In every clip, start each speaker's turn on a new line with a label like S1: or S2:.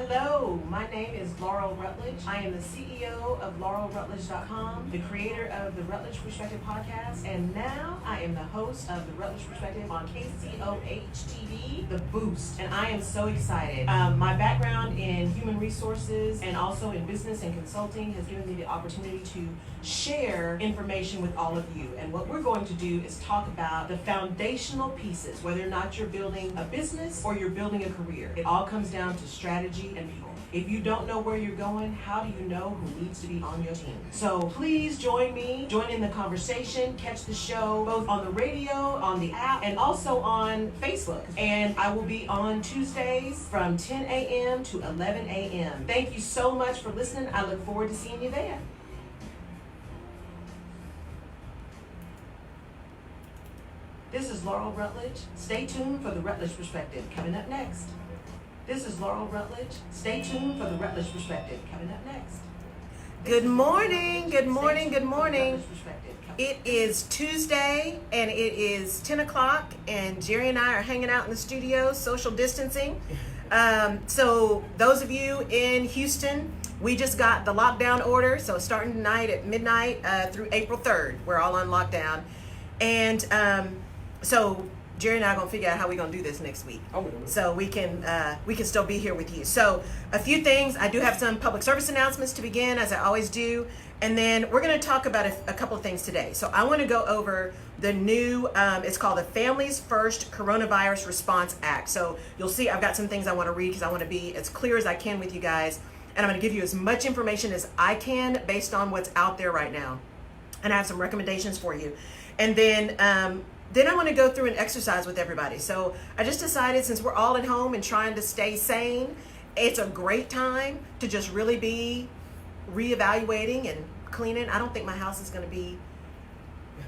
S1: Hello, my name is Laurel Rutledge. I am the CEO of LaurelRutledge.com, the creator of the Rutledge Perspective podcast, and now I am the host of the Rutledge Perspective on KCOH-TV, The Boost, and I am so excited. My background in human resources and also in business and consulting has given me the opportunity to share information with all of you, and what we're going to do is talk about the foundational pieces, whether or not you're building a business or you're building a career. It all comes down to strategy and people. If you don't know where you're going, how do you know who needs to be on your team? So please join me, join in the conversation, catch the show both on the radio, on the app, and also on Facebook. And I will be on Tuesdays from 10 a.m. to 11 a.m. Thank you so much for listening. I look forward to seeing you there. This is Laurel Rutledge. Stay tuned for the Rutledge Perspective coming up next. This is Laurel Rutledge. Stay tuned for the Rutledge Perspective coming up next. Good morning, good morning, good morning. It is Tuesday and it is 10 o'clock and Jerry and I are hanging out in the studio, social distancing. So those of you in Houston, we just got the lockdown order. So starting tonight at midnight through April 3rd, we're all on lockdown. And so Jerry and I are gonna figure out how we're gonna do this next week, so we can still be here with you. So a few things. I do have some public service announcements to begin, as I always do, and then we're gonna talk about a couple of things today. So I want to go over the new. It's called the Families First Coronavirus Response Act. So you'll see I've got some things I want to read because I want to be as clear as I can with you guys, and I'm going to give you as much information as I can based on what's out there right now, and I have some recommendations for you, and then I want to go through an exercise with everybody. So I just decided, since we're all at home and trying to stay sane, it's a great time to just really be reevaluating and cleaning. I don't think my house is going to be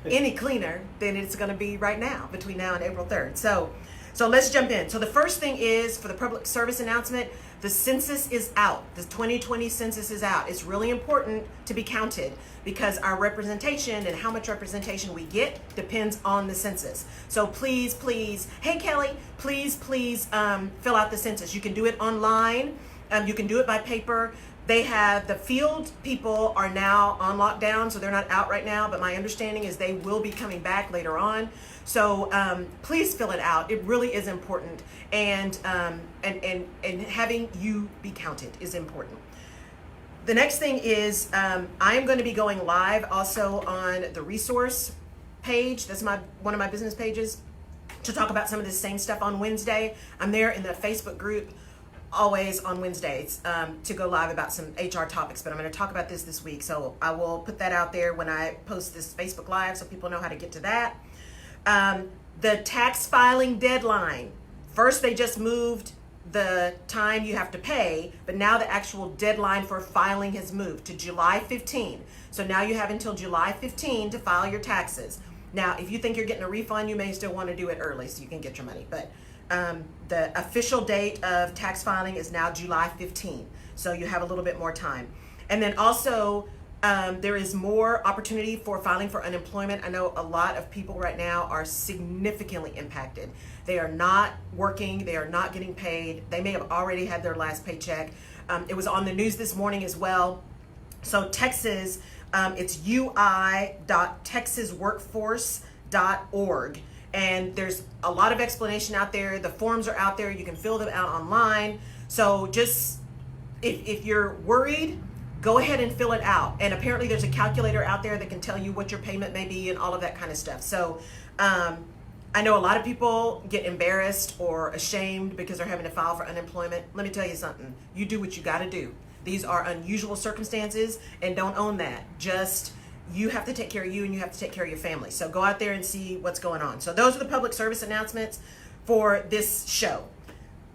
S1: any cleaner than it's going to be right now, between now and April 3rd. So let's jump in. So the first thing is, for the public service announcement, the census is out. The 2020 census is out. It's really important to be counted because our representation and how much representation we get depends on the census. So please, hey Kelly, please fill out the census. You can do it online. You can do it by paper. They have, the field people are now on lockdown, so they're not out right now, but my understanding is they will be coming back later on. So please fill it out. It really is important, and having you be counted is important. The next thing is I am going to be going live also on the resource page. That's one of my business pages, to talk about some of the same stuff on Wednesday. I'm there in the Facebook group always on Wednesdays to go live about some HR topics, but I'm going to talk about this week. So I will put that out there when I post this Facebook Live so people know how to get to that. The tax filing deadline. First, they just moved the time you have to pay, but now the actual deadline for filing has moved to July 15. So now you have until July 15 to file your taxes. Now, if you think you're getting a refund, you may still want to do it early so you can get your money. But the official date of tax filing is now July 15. So you have a little bit more time. And then also, there is more opportunity for filing for unemployment. I know a lot of people right now are significantly impacted. They are not working. They are not getting paid. They may have already had their last paycheck. It was on the news this morning as well. So Texas, it's ui.texasworkforce.org. And there's a lot of explanation out there. The forms are out there. You can fill them out online. So just, if you're worried, go ahead and fill it out. And apparently there's a calculator out there that can tell you what your payment may be and all of that kind of stuff. So I know a lot of people get embarrassed or ashamed because they're having to file for unemployment. Let me tell you something. You do what you got to do. These are unusual circumstances, and don't own that. Just, you have to take care of you and you have to take care of your family. So go out there and see what's going on. So those are the public service announcements for this show.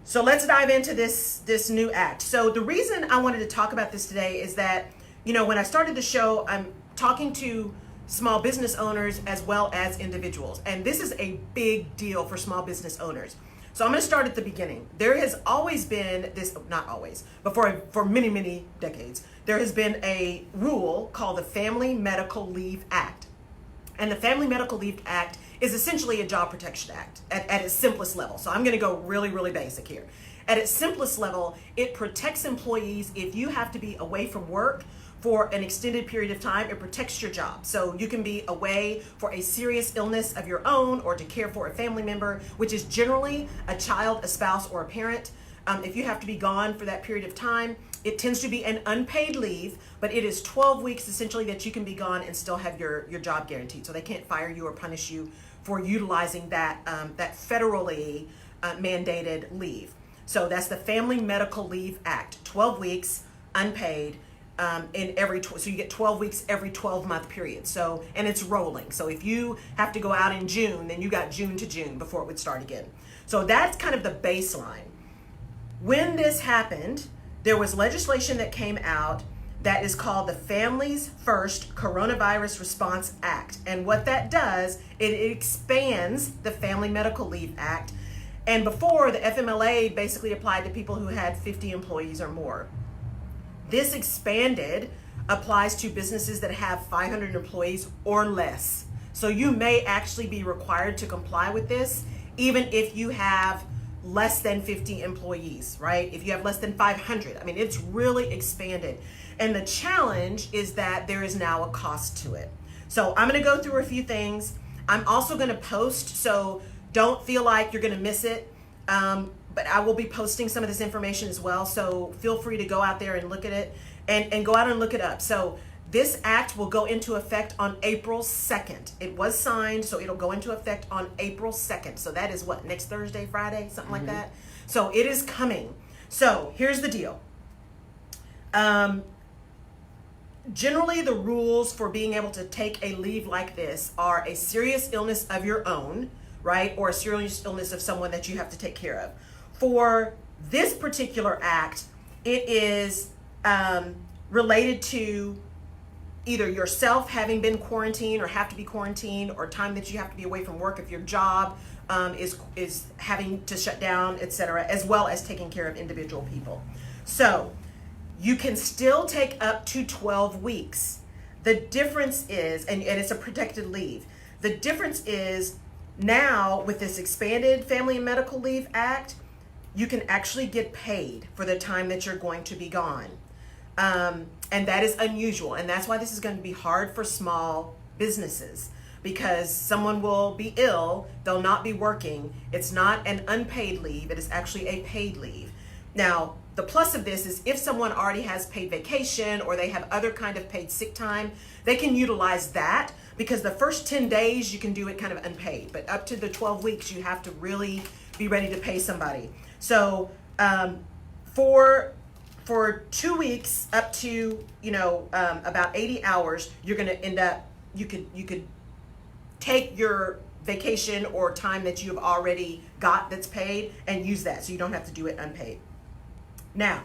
S1: So let's dive into this new act. So the reason I wanted to talk about this today is that, when I started the show, I'm talking to small business owners as well as individuals. And this is a big deal for small business owners. So I'm going to start at the beginning. There has always been this, not always, but for many, many decades, there has been a rule called the Family Medical Leave Act. And the Family Medical Leave Act is essentially a job protection act at its simplest level. So I'm going to go really, really basic here.
S2: at its simplest level, it protects employees if you have to be away from work for an extended period of time. It protects your job. So you can be away for a serious illness of your own or to care for a family member, which is generally a child, a spouse, or a parent. If you have to be gone for that period of time, it tends to be an unpaid leave, but it is 12 weeks essentially that you can be gone and still have your job guaranteed. So they can't fire you or punish you for utilizing that federally mandated leave. So that's the Family Medical Leave Act, 12 weeks unpaid. So you get 12 weeks every 12-month period. So, and it's rolling. So if you have to go out in June, then you got June to June before it would start again. So that's kind of the baseline. When this happened, there was legislation that came out that is called the Families First Coronavirus Response Act. And what that does, it expands the Family Medical Leave Act. And before, the FMLA basically applied to people who had 50 employees or more. This expanded applies to businesses that have 500 employees or less. So you may actually be required to comply with this, even if you have less than 50 employees, right? If you have less than 500, I mean, it's really expanded. And the challenge is that there is now a cost to it. So I'm gonna go through a few things. I'm also gonna post, so don't feel like you're gonna miss it. But I will be posting some of this information as well. So feel free to go out there and look at it and go out and look it up. So this act will go into effect on April 2nd. It was signed, so it'll go into effect on April 2nd. So that is what, next Thursday, Friday, something like that. So it is coming. So here's the deal. Generally, the rules for being able to take a leave like this are a serious illness of your own, right? Or a serious illness of someone that you have to take care of. For this particular act, it is related to either yourself having been quarantined or have to be quarantined, or time that you have to be away from work if your job is having to shut down, etc., as well as taking care of individual people. So you can still take up to 12 weeks. The difference is, and it's a protected leave, the difference is now with this expanded Family and Medical Leave Act, you can actually get paid for the time that you're going to be gone. And that is unusual. And that's why this is going to be hard for small businesses, because someone will be ill, they'll not be working. It's not an unpaid leave, it is actually a paid leave. Now, the plus of this is if someone already has paid vacation or they have other kind of paid sick time, they can utilize that, because the first 10 days you can do it kind of unpaid, but up to the 12 weeks you have to really be ready to pay somebody. So for 2 weeks up to about 80 hours, you're going to end up, you could take your vacation or time that you've already got that's paid and use that, so you don't have to do it unpaid. Now,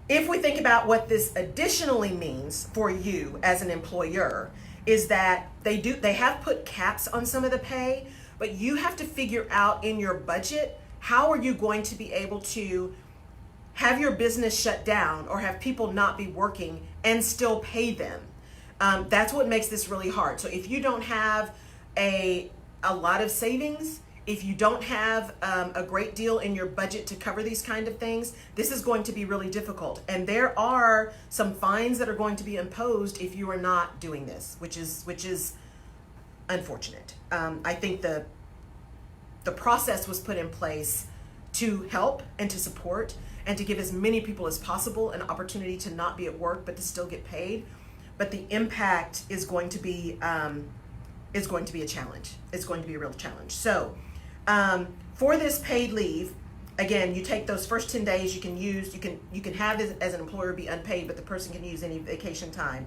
S2: if we think about what this additionally means for you as an employer, is that they have put caps on some of the pay, but you have to figure out in your budget, how are you going to be able to have your business shut down or have people not be working and still pay them? That's what makes this really hard. So if you don't have a lot of savings, if you don't have a great deal in your budget to cover these kind of things, this is going to be really difficult. And there are some fines that are going to be imposed if you are not doing this, which is unfortunate. I think the process was put in place to help and to support and to give as many people as possible an opportunity to not be at work but to still get paid. But the impact is going to be a challenge. It's going to be a real challenge. So for this paid leave, again, you take those first 10 days, you can have this as an employer be unpaid, but the person can use any vacation time.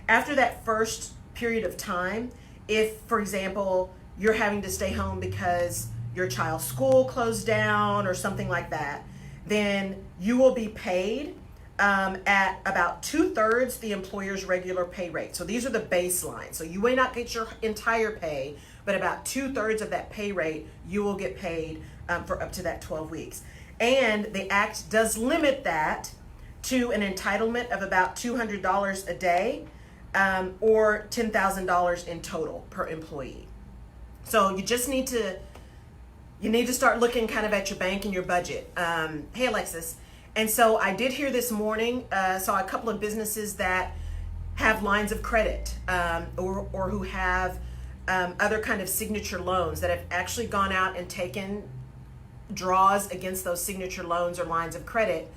S2: After that first period of time, if, for example, you're having to stay home because your child's school closed down or something like that, then you will be paid at about 2/3 the employer's regular pay rate. So these are the baseline. So you may not get your entire pay, but about 2/3 of that pay rate you will get paid for up to that 12 weeks. And the act does limit that to an entitlement of about $200 a day or $10,000 in total per employee. So you just need to you need to start looking kind of at your bank and your budget. Hey, Alexis. And so I did hear this morning, saw a couple of businesses that have lines of credit or who have other kind of signature loans that have actually gone out and taken draws against those signature loans or lines of credit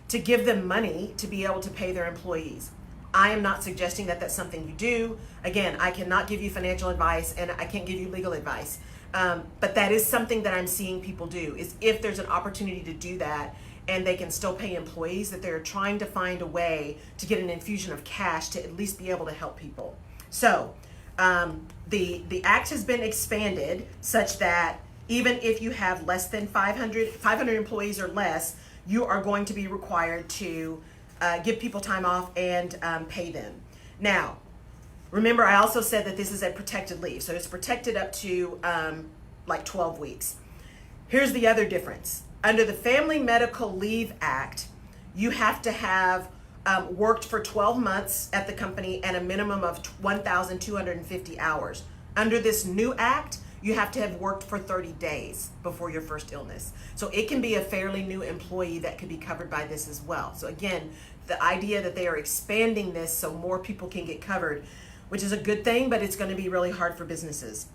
S2: to give them money to be able to pay their employees. I am not suggesting that that's something you do. Again, I cannot give you financial advice and I can't give you legal advice. But that is something that I'm seeing people do, is if there's an opportunity to do that and they can still pay employees, that they're trying to find a way to get an infusion of cash to at least be able to help people. So the act has been expanded such that even if you have less than 500 employees or less, you are going to be required to give people time off and pay them. Now, remember, I also said that this is a protected leave. So it's protected up to like 12 weeks. Here's the other difference. Under the Family Medical Leave Act, you have to have worked for 12 months at the company and a minimum of 1,250 hours. Under this new act, you have to have worked for 30 days before your first illness. So it can be a fairly new employee that could be covered by this as well. So again, the idea that they are expanding this so more people can get covered, which is a good thing, but it's going to be really hard for businesses.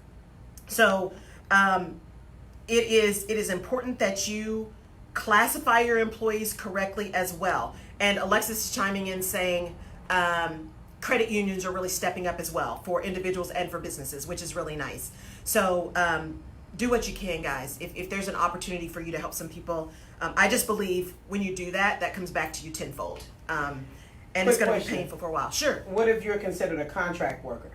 S2: So it is important that you classify your employees correctly as well. And Alexis is chiming in saying credit unions are really stepping up as well for individuals and for businesses, which is really nice. So do what you can, guys. If there's an opportunity for you to help some people, I just believe when you do that, that comes back to you tenfold. And it's going to be painful for a while. Sure.
S3: What if you're considered a contract worker?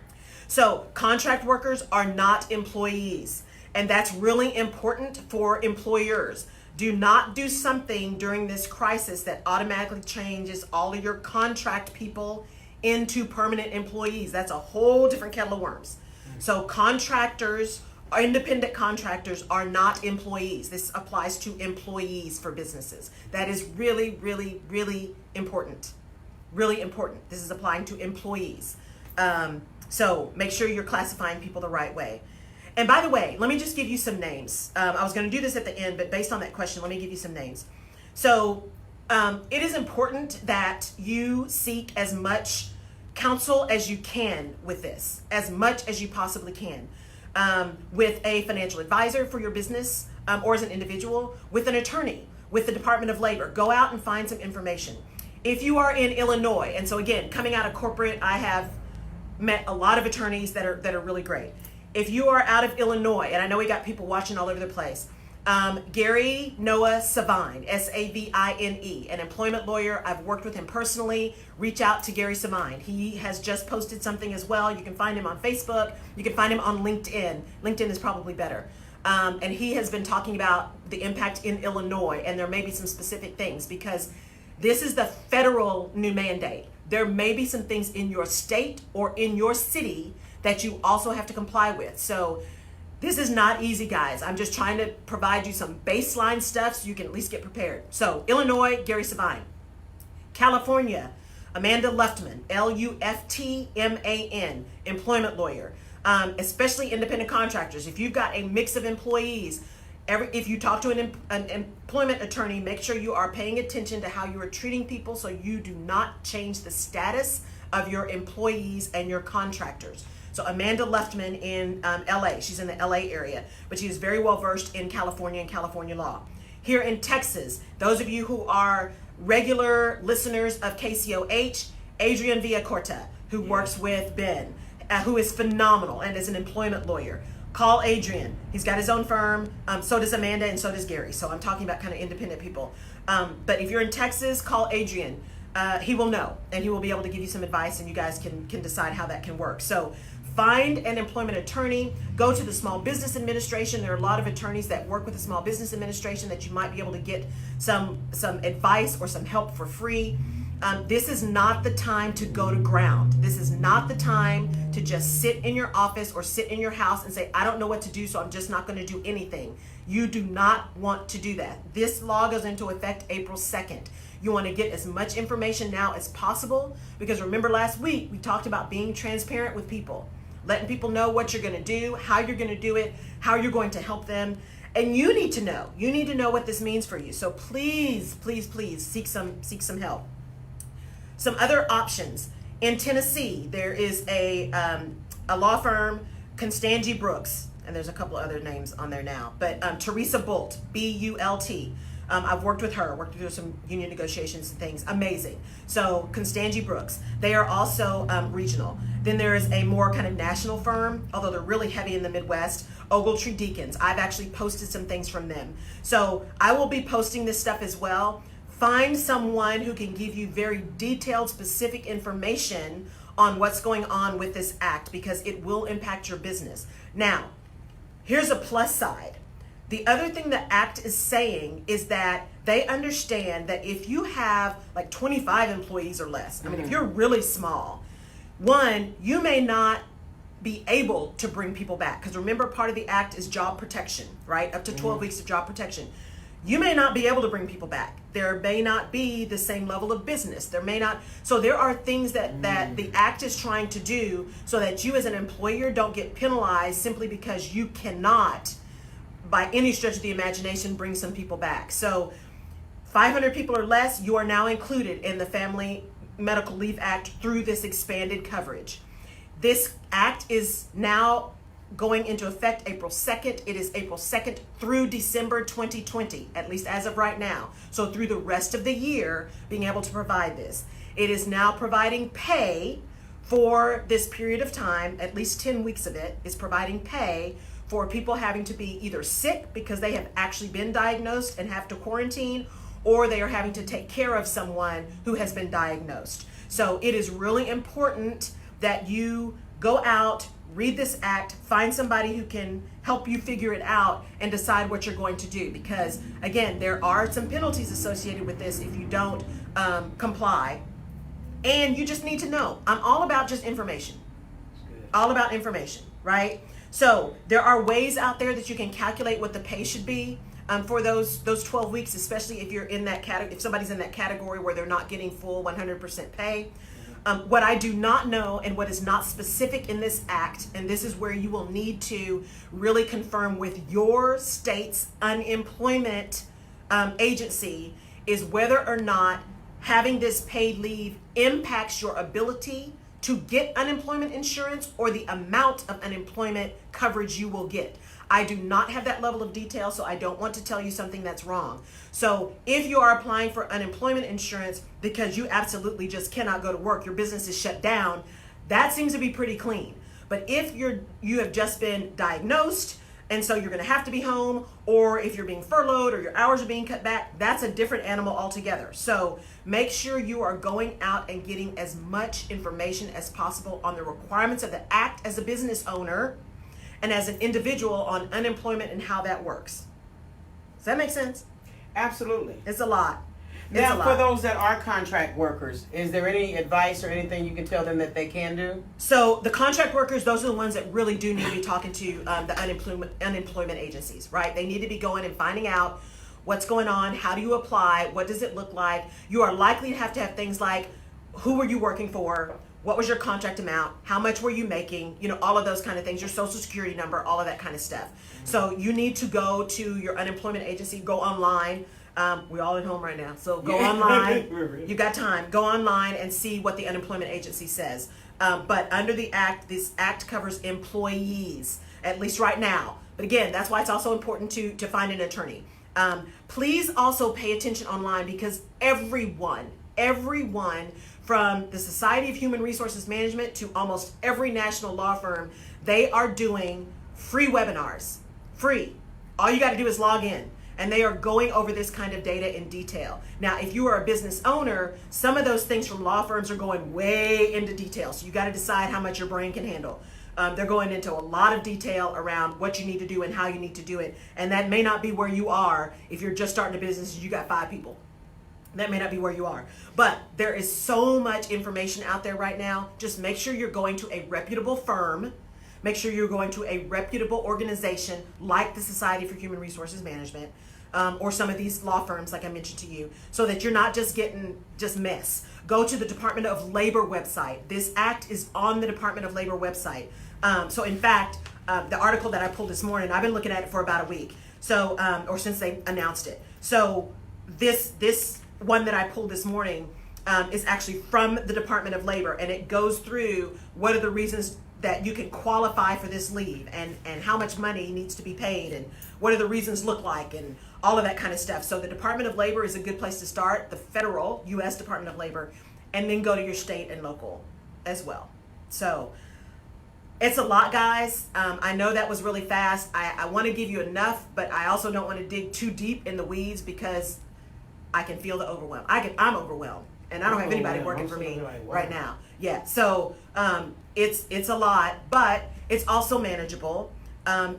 S2: So contract workers are not employees. And that's really important for employers. Do not do something during this crisis that automatically changes all of your contract people into permanent employees. That's a whole different kettle of worms. So contractors, independent contractors are not employees. This applies to employees for businesses. That is really, really, really important. Really important. This is applying to employees. So make sure you're classifying people the right way. And by the way, let me just give you some names. I was going to do this at the end, but based on that question, let me give you some names. So it is important that you seek as much counsel as you can with this, as much as you possibly can, with a financial advisor for your business or as an individual, with an attorney, with the Department of Labor. Go out and find some information. If you are in Illinois, and so again, coming out of corporate, I have met a lot of attorneys that are really great. If you are out of Illinois, and I know we got people watching all over the place, Gary Noah Savine, Savine, an employment lawyer. I've worked with him personally. Reach out to Gary Savine. He has just posted something as well. You can find him on Facebook. You can find him on LinkedIn. LinkedIn is probably better. And he has been talking about the impact in Illinois, and there may be some specific things because this is the federal new mandate. There may be some things in your state or in your city that you also have to comply with. So this is not easy, guys. I'm just trying to provide you some baseline stuff so you can at least get prepared. So Illinois, Gary Savine. California, Amanda Luftman, Luftman, employment lawyer, especially independent contractors. If you've got a mix of employees, if you talk to an employment attorney, make sure you are paying attention to how you are treating people so you do not change the status of your employees and your contractors. So Amanda Luftman in LA, she's in the LA area, but she is very well versed in California and California law. Here in Texas, those of you who are regular listeners of KCOH, Adrian Villacorta, who works with Ben, who is phenomenal and is an employment lawyer. Call Adrian. He's got his own firm. So does Amanda and so does Gary. So I'm talking about kind of independent people. But if you're in Texas, call Adrian. He will know and he will be able to give you some advice and you guys can decide how that can work. So find an employment attorney, go to the Small Business Administration. There are a lot of attorneys that work with the Small Business Administration that you might be able to get some advice or some help for free. This is not the time to go to ground. This is not the time to just sit in your office or sit in your house and say, I don't know what to do, so I'm just not going to do anything. You do not want to do that. This law goes into effect April 2nd. You want to get as much information now as possible because remember last week we talked about being transparent with people, letting people know what you're going to do, how you're going to do it, how you're going to help them. And you need to know. You need to know what this means for you. So please, please, please seek some help. Some other options. In Tennessee, there is a law firm, Constangy Brooks, and there's a couple of other names on there now, but Teresa Bult, B-U-L-T. I've worked with her, worked through some union negotiations and things. Amazing. So Constangy Brooks. They are also regional. Then there is a more kind of national firm, although they're really heavy in the Midwest, Ogletree Deacons. I've actually posted some things from them. So I will be posting this stuff as well. Find someone who can give you very detailed, specific information on what's going on with this act, because it will impact your business. Now, here's a plus side. The other thing the act is saying is that they understand that if you have like 25 employees or less, I mean, if you're really small, one, you may not be able to bring people back. Because remember, part of the act is job protection, right? Up to 12 weeks of job protection. You may not be able to bring people back. There may not be the same level of business. There may not. So there are things that the act is trying to do so that you as an employer don't get penalized simply because you cannot, by any stretch of the imagination, bring some people back. So 500 people or less, you are now included in the Family Medical Leave Act through this expanded coverage. This act is now going into effect April 2nd. It is April 2nd through December 2020, at least as of right now. So through the rest of the year, being able to provide this. It is now providing pay for this period of time, at least 10 weeks of it is providing pay for people having to be either sick because they have actually been diagnosed and have to quarantine, or they are having to take care of someone who has been diagnosed. So it is really important that you go out, read this act, find somebody who can help you figure it out and decide what you're going to do. Because again, there are some penalties associated with this if you don't comply. And you just need to know. I'm all about just information. All about information, right? So there are ways out there that you can calculate what the pay should be for those 12 weeks, especially if you're in that category, if somebody's in that category where they're not getting full 100% pay. What I do not know and what is not specific in this act, and this is where you will need to really confirm with your state's unemployment agency, is whether or not having this paid leave impacts your ability to get unemployment insurance or the amount of unemployment coverage you will get. I do not have that level of detail, so I don't want to tell you something that's wrong. So if you are applying for unemployment insurance because you absolutely just cannot go to work, your business is shut down, that seems to be pretty clean. But if you have just been diagnosed and so you're going to have to be home, or if you're being furloughed or your hours are being cut back, that's a different animal altogether. So make sure you are going out and getting as much information as possible on the requirements of the act as a business owner and as an individual on unemployment and how that works. Does that make sense?
S3: Absolutely.
S2: It's a lot.
S3: Now, for those that are contract workers, is there any advice or anything you can tell them that they can do?
S2: So the contract workers, those are the ones that really do need to be talking to the unemployment agencies, right? They need to be going and finding out what's going on, how do you apply, what does it look like. You are likely to have things like, who were you working for? What was your contract amount? How much were you making? You know, all of those kind of things, your social security number, all of that kind of stuff. So you need to go to your unemployment agency, go online. We're all at home right now, so go online. You got time. Go online and see what the unemployment agency says. But under the act, this act covers employees, at least right now. But again, that's why it's also important to find an attorney. Please also pay attention online, because everyone from the Society of Human Resources Management to almost every national law firm, they are doing free webinars. Free. All you got to do is log in. And they are going over this kind of data in detail. Now, if you are a business owner, some of those things from law firms are going way into detail. So you got to decide how much your brain can handle. They're going into a lot of detail around what you need to do and how you need to do it. And that may not be where you are if you're just starting a business and you got 5 people. That may not be where you are. But there is so much information out there right now. Just make sure you're going to a reputable firm. Make sure you're going to a reputable organization like the Society for Human Resources Management, or some of these law firms like I mentioned to you, so that you're not just getting mess. Go to the Department of Labor website. This act is on the Department of Labor website. So in fact, the article that I pulled this morning, I've been looking at it for about a week. So, or since they announced it. So this one that I pulled this morning is actually from the Department of Labor, and it goes through what are the reasons that you can qualify for this leave, and how much money needs to be paid, and what do the reasons look like, and all of that kind of stuff. So the Department of Labor is a good place to start, the federal U.S. Department of Labor, and then go to your state and local as well. So it's a lot, guys. I know that was really fast. I want to give you enough, but I also don't want to dig too deep in the weeds because I can feel the overwhelm. I'm overwhelmed, and I don't have anybody working for me right now. Yeah, so it's a lot, but it's also manageable.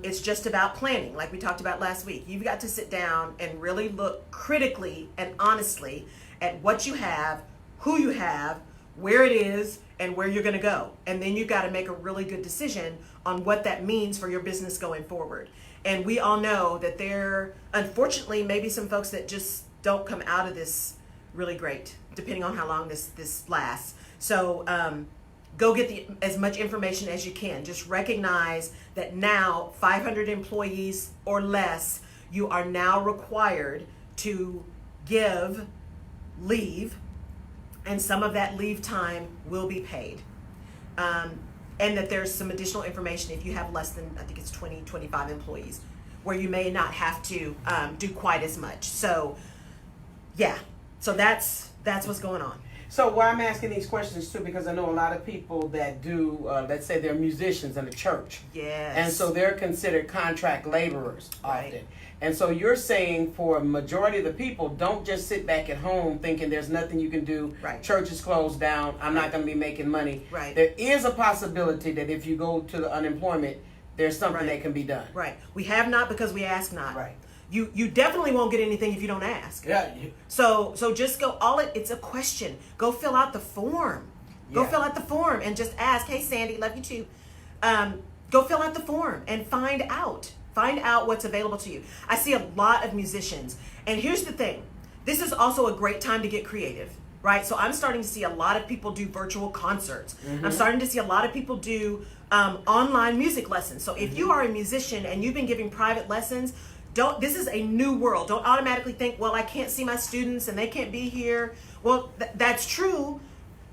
S2: It's just about planning, like we talked about last week. You've got to sit down and really look critically and honestly at what you have, who you have, where it is, and where you're going to go. And then you've got to make a really good decision on what that means for your business going forward. And we all know that there, unfortunately, may be some folks that just don't come out of this really great, depending on how long this lasts. So go get as much information as you can. Just recognize that now 500 employees or less, you are now required to give leave, and some of that leave time will be paid. And that there's some additional information if you have less than, I think it's 20, 25 employees, where you may not have to do quite as much. So yeah, so that's what's going on.
S3: So why I'm asking these questions too, because I know a lot of people that do, let's say they're musicians in the church.
S2: Yes.
S3: And so they're considered contract laborers often.
S2: Right.
S3: And so you're saying for a majority of the people, don't just sit back at home thinking there's nothing you can do.
S2: Right.
S3: Church is closed down. I'm not going to be making money.
S2: Right.
S3: There is a possibility that if you go to the unemployment, there's something that can be done.
S2: Right. We have not because we ask not.
S3: Right.
S2: You definitely won't get anything if you don't ask.
S3: Yeah.
S2: So just go, it's a question. Go fill out the form. Go fill out the form and just ask, hey Sandy, love you too. Go fill out the form and find out what's available to you. I see a lot of musicians, and here's the thing. This is also a great time to get creative, right? So I'm starting to see a lot of people do virtual concerts. Mm-hmm. I'm starting to see a lot of people do online music lessons. So if you are a musician and you've been giving private lessons, this is a new world. Don't automatically think, well, I can't see my students and they can't be here. Well, that's true,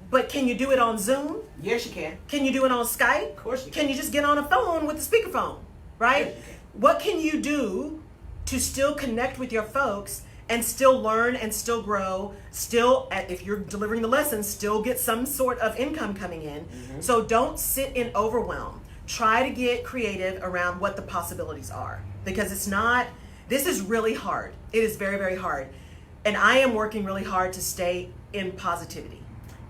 S2: but can you do it on Zoom?
S3: Yes, you can.
S2: Can you do it on Skype?
S3: Of course you can.
S2: Can you just get on a phone with the speakerphone, right?
S3: Yes, you can.
S2: What can you do to still connect with your folks and still learn and still grow, still, if you're delivering the lessons, still get some sort of income coming in? Mm-hmm. So don't sit in overwhelm. Try to get creative around what the possibilities are, because this is really hard. It is very, very hard. And I am working really hard to stay in positivity.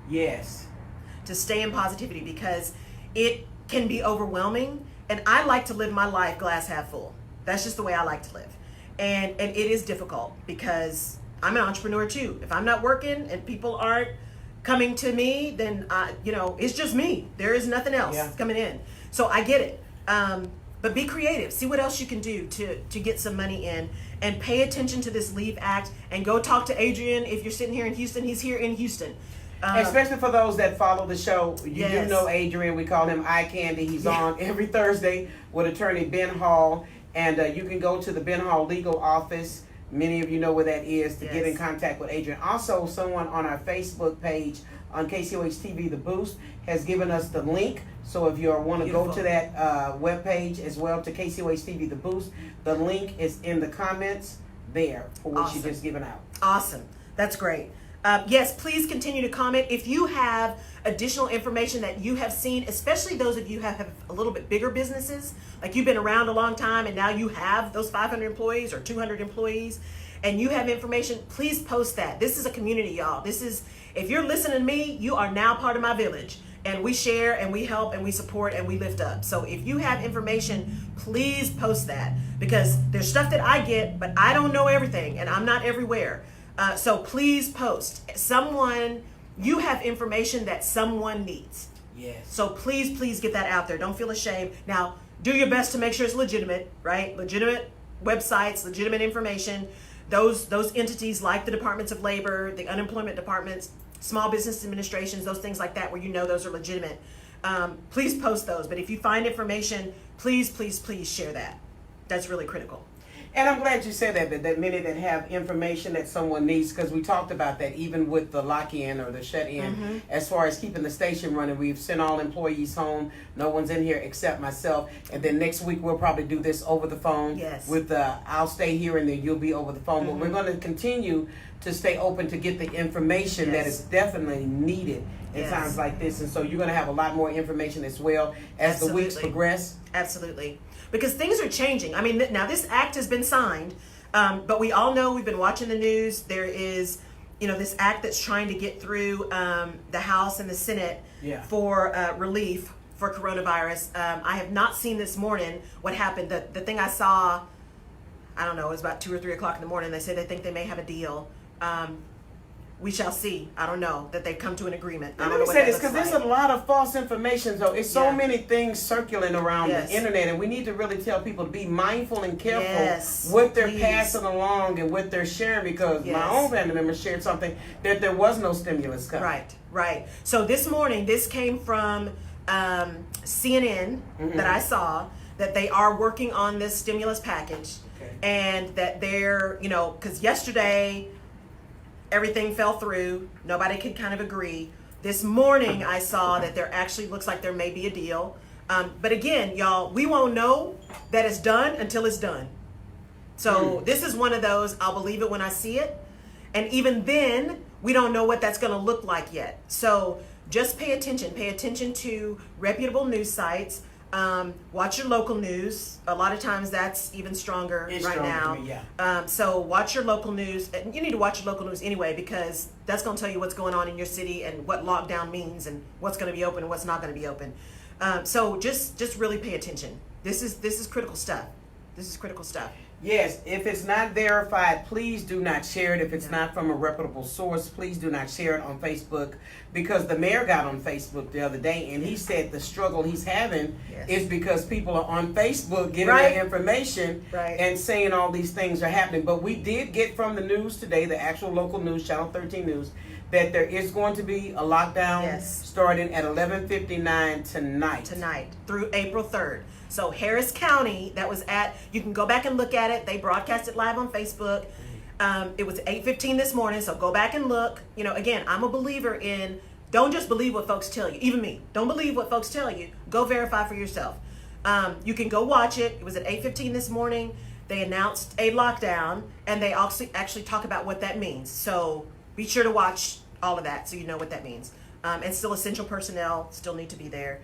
S3: Yes.
S2: To stay in positivity, because it can be overwhelming, and I like to live my life glass half full. That's just the way I like to live. And it is difficult because I'm an entrepreneur too. If I'm not working and people aren't coming to me, then it's just me. There is nothing else coming in. So I get it. But be creative. See what else you can do to get some money in, and pay attention to this Leave Act, and go talk to Adrian. If you're sitting here in Houston, he's here in Houston.
S3: Especially for those that follow the show. You
S2: Yes.
S3: do know Adrian. We call him Eye Candy. He's on every Thursday with attorney Ben Hall. And you can go to the Ben Hall legal office. Many of you know where that is to get in contact with Adrian. Also, someone on our Facebook page on KCOH TV, The Boost, has given us the link. So if you want to go to that webpage as well, to KCOH TV, The Boost, the link is in the comments there for what you just given out.
S2: Awesome. That's great. Yes, please continue to comment. If you have additional information that you have seen, especially those of you who have a little bit bigger businesses, like you've been around a long time and now you have those 500 employees or 200 employees, and you have information, please post that. This is a community, y'all. If you're listening to me, you are now part of my village. And we share and we help and we support and we lift up. So if you have information, please post that, because there's stuff that I get, but I don't know everything and I'm not everywhere. So please post. You have information that someone needs.
S3: Yes.
S2: So please get that out there. Don't feel ashamed. Now, do your best to make sure it's legitimate, right? Legitimate websites, legitimate information. Those entities like the Departments of Labor, the unemployment departments, small business administrations, those things like that, where you know those are legitimate. Please post those. But if you find information, please share that. That's really critical.
S3: And I'm glad you said that many that have information that someone needs, because we talked about that even with the lock-in or the shut-in, as far as keeping the station running. We've sent all employees home. No one's in here except myself. And then next week we'll probably do this over the phone.
S2: Yes.
S3: With I'll stay here and then you'll be over the phone. But we're going to continue to stay open to get the information that is definitely needed in times like this. And so you're going to have a lot more information as well as the weeks progress.
S2: Absolutely. Because things are changing. I mean, now this act has been signed, but we all know, we've been watching the news, there is, this act that's trying to get through the House and the Senate for relief for coronavirus. I have not seen this morning what happened. The thing I saw, I don't know, it was about 2 or 3 o'clock in the morning. They say they think they may have a deal. We shall see. I don't know that they've come to an agreement.
S3: Let me say this, because there's a lot of false information. So it's so many things circulating around the internet, and we need to really tell people to be mindful and careful what they're passing along and what they're sharing, because my own family member shared something that there was no stimulus coming.
S2: Right. So this morning, this came from CNN that I saw, that they are working on this stimulus package, and that they're, because yesterday everything fell through. Nobody could kind of agree. This morning I saw that there actually looks like there may be a deal. But again, y'all, we won't know that it's done until it's done. So this is one of those, I'll believe it when I see it. And even then, we don't know what that's going to look like yet. So just pay attention. Pay attention to reputable news sites. Watch your local news. A lot of times that's even stronger now. So watch your local news. And you need to watch your local news anyway, because that's going to tell you what's going on in your city and what lockdown means and what's going to be open and what's not going to be open. So just really pay attention. This is critical stuff. This is critical stuff.
S3: Yes, if it's not verified, please do not share it. If it's not from a reputable source, please do not share it on Facebook, because the mayor got on Facebook the other day and he said the struggle he's having is because people are on Facebook getting their information and saying all these things are happening. But we did get from the news today, the actual local news, Channel 13 News, that there is going to be a lockdown starting at 11:59 tonight
S2: through April 3rd. So Harris County, you can go back and look at it. They broadcast it live on Facebook. It was 8:15 this morning, so go back and look. Again, I'm a believer in, don't just believe what folks tell you. Even me, don't believe what folks tell you. Go verify for yourself. You can go watch it. It was at 8:15 this morning. They announced a lockdown, and they also actually talk about what that means. So be sure to watch all of that so you know what that means. And still essential personnel still need to be there.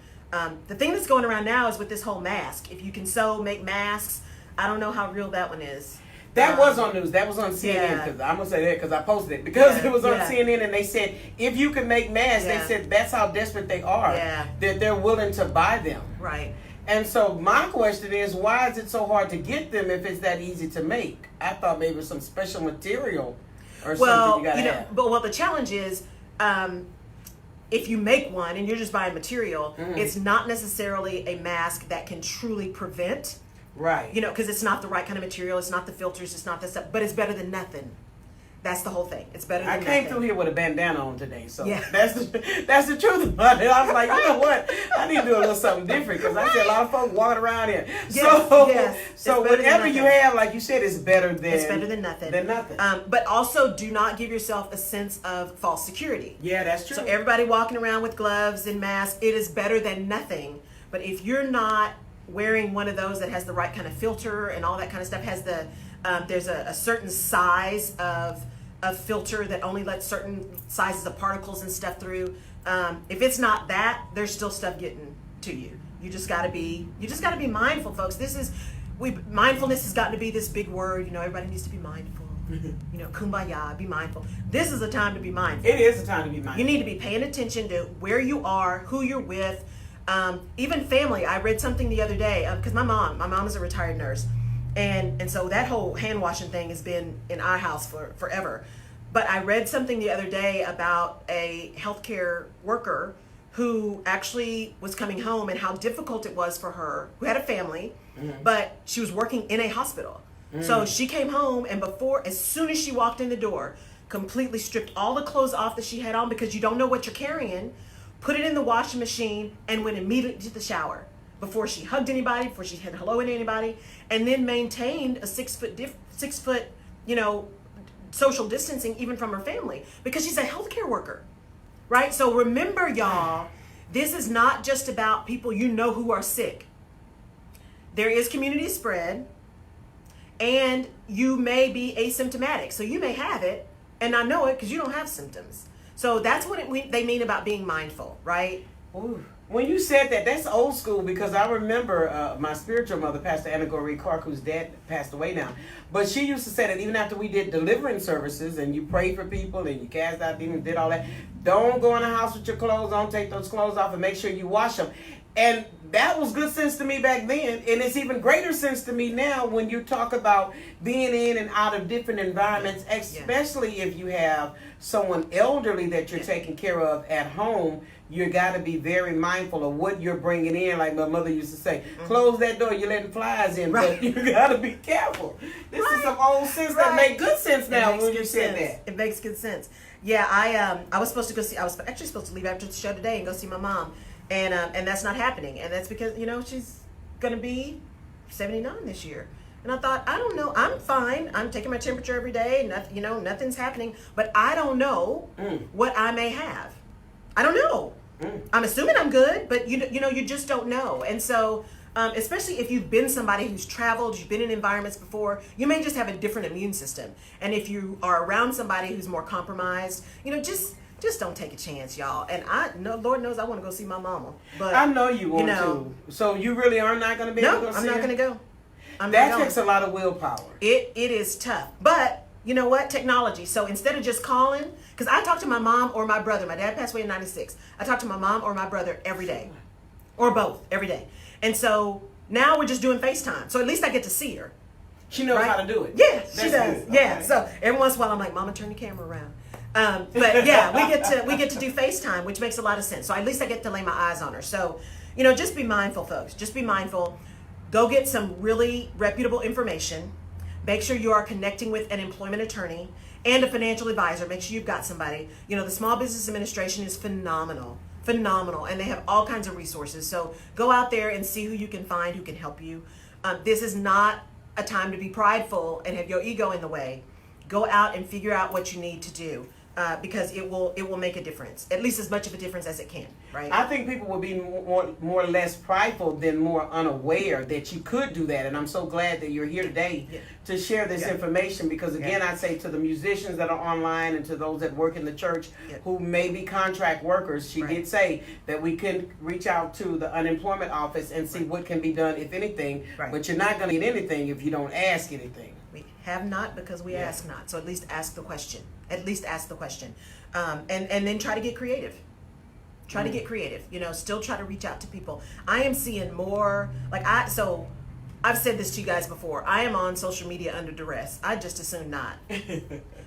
S2: The thing that's going around now is with this whole mask. If you can make masks, I don't know how real that one is.
S3: That was on news. That was on CNN. Because I'm gonna say that because I posted it, because it was on CNN, and they said if you can make masks, they said that's how desperate they are, that they're willing to buy them.
S2: Right.
S3: And so my question is, why is it so hard to get them if it's that easy to make? I thought maybe some special material or something you gotta have.
S2: But the challenge is, if you make one and you're just buying material, it's not necessarily a mask that can truly prevent.
S3: Right.
S2: Because it's not the right kind of material, it's not the filters, it's not the stuff, but it's better than nothing. That's the whole thing. It's better than nothing.
S3: I came through here with a bandana on today, so that's the truth about it. I was like, you know what? I need to do a little something different, because I see a lot of folks walking around here. So whatever you have, like you said, is better than.
S2: It's better than nothing. But also, do not give yourself a sense of false security.
S3: Yeah, that's true.
S2: So everybody walking around with gloves and masks, it is better than nothing. But if you're not wearing one of those that has the right kind of filter and all that kind of stuff, has there's a certain size of filter that only lets certain sizes of particles and stuff through. If it's not that, there's still stuff getting to you. You just gotta be mindful, folks. Mindfulness has gotten to be this big word. Everybody needs to be mindful. Kumbaya, be mindful. This is a time to be mindful.
S3: It is a time to be mindful.
S2: You need to be paying attention to where you are, who you're with, even family. I read something the other day, because my mom is a retired nurse. And so that whole hand washing thing has been in our house for forever. But I read something the other day about a healthcare worker who actually was coming home and how difficult it was for her, who had a family, but she was working in a hospital. So she came home, and as soon as she walked in the door, completely stripped all the clothes off that she had on, because you don't know what you're carrying, put it in the washing machine, and went immediately to the shower. before she hugged anybody, before she said hello to anybody, and then maintained a 6 foot, social distancing even from her family because she's a healthcare worker, right? So remember, y'all, this is not just about people who are sick. There is community spread, and you may be asymptomatic. So you may have it and not know it because you don't have symptoms. So that's what they mean about being mindful, right?
S3: Ooh. When you said that, that's old school because I remember my spiritual mother, Pastor Anna Goree Clark, whose dad passed away now. But she used to say that even after we did deliverance services and you prayed for people and you cast out demons, did all that, don't go in the house with your clothes on, take those clothes off and make sure you wash them. And that was good sense to me back then. And it's even greater sense to me now when you talk about being in and out of different environments, especially if you have someone elderly that you're taking care of at home. You got to be very mindful of what you're bringing in. Like my mother used to say, close that door, you're letting flies in. Right. But you got to be careful. This is some old sense that make good sense now when you said that.
S2: It makes good sense. Yeah, I was supposed to go see, I was actually supposed to leave after the show today and go see my mom. And that's not happening. And that's because, she's going to be 79 this year. And I thought, I don't know, I'm fine. I'm taking my temperature every day. Nothing's happening. But I don't know what I may have. I don't know. I'm assuming I'm good, but you just don't know. And so, especially if you've been somebody who's traveled, you've been in environments before, you may just have a different immune system. And if you are around somebody who's more compromised, just don't take a chance, y'all. And I know, Lord knows I want to go see my mama. But
S3: I know you want to. So you really are not going to be able to go see her?
S2: No, I'm not going to go.
S3: That takes a lot of willpower.
S2: It is tough. But you know what? Technology. So instead of just calling, because I talk to my mom or my brother. My dad passed away in 96. I talk to my mom or my brother every day. Or both, every day. And so now we're just doing FaceTime. So at least I get to see her.
S3: She knows how to do it.
S2: Yeah, she does. Good. Yeah. Okay. So every once in a while I'm like, Mama, turn the camera around. But yeah, we get to do FaceTime, which makes a lot of sense. So at least I get to lay my eyes on her. So, just be mindful, folks. Just be mindful. Go get some really reputable information. Make sure you are connecting with an employment attorney and a financial advisor. Make sure you've got somebody. The Small Business Administration is phenomenal, and they have all kinds of resources. So go out there and see who you can find who can help you. This is not a time to be prideful and have your ego in the way. Go out and figure out what you need to do. Because it will make a difference, at least as much of a difference as it can, right?
S3: I think people will be more or less prideful than more unaware that you could do that. And I'm so glad that you're here today to share this information because, again, I say to the musicians that are online and to those that work in the church who may be contract workers, she did say that we can reach out to the unemployment office and see what can be done, if anything. Right. But you're not going to get anything if you don't ask anything.
S2: We have not because we ask not. So at least ask the question. And then try to get creative. To get creative. Still try to reach out to people. I am seeing more, so I've said this to you guys before. I am on social media under duress. I just assume not.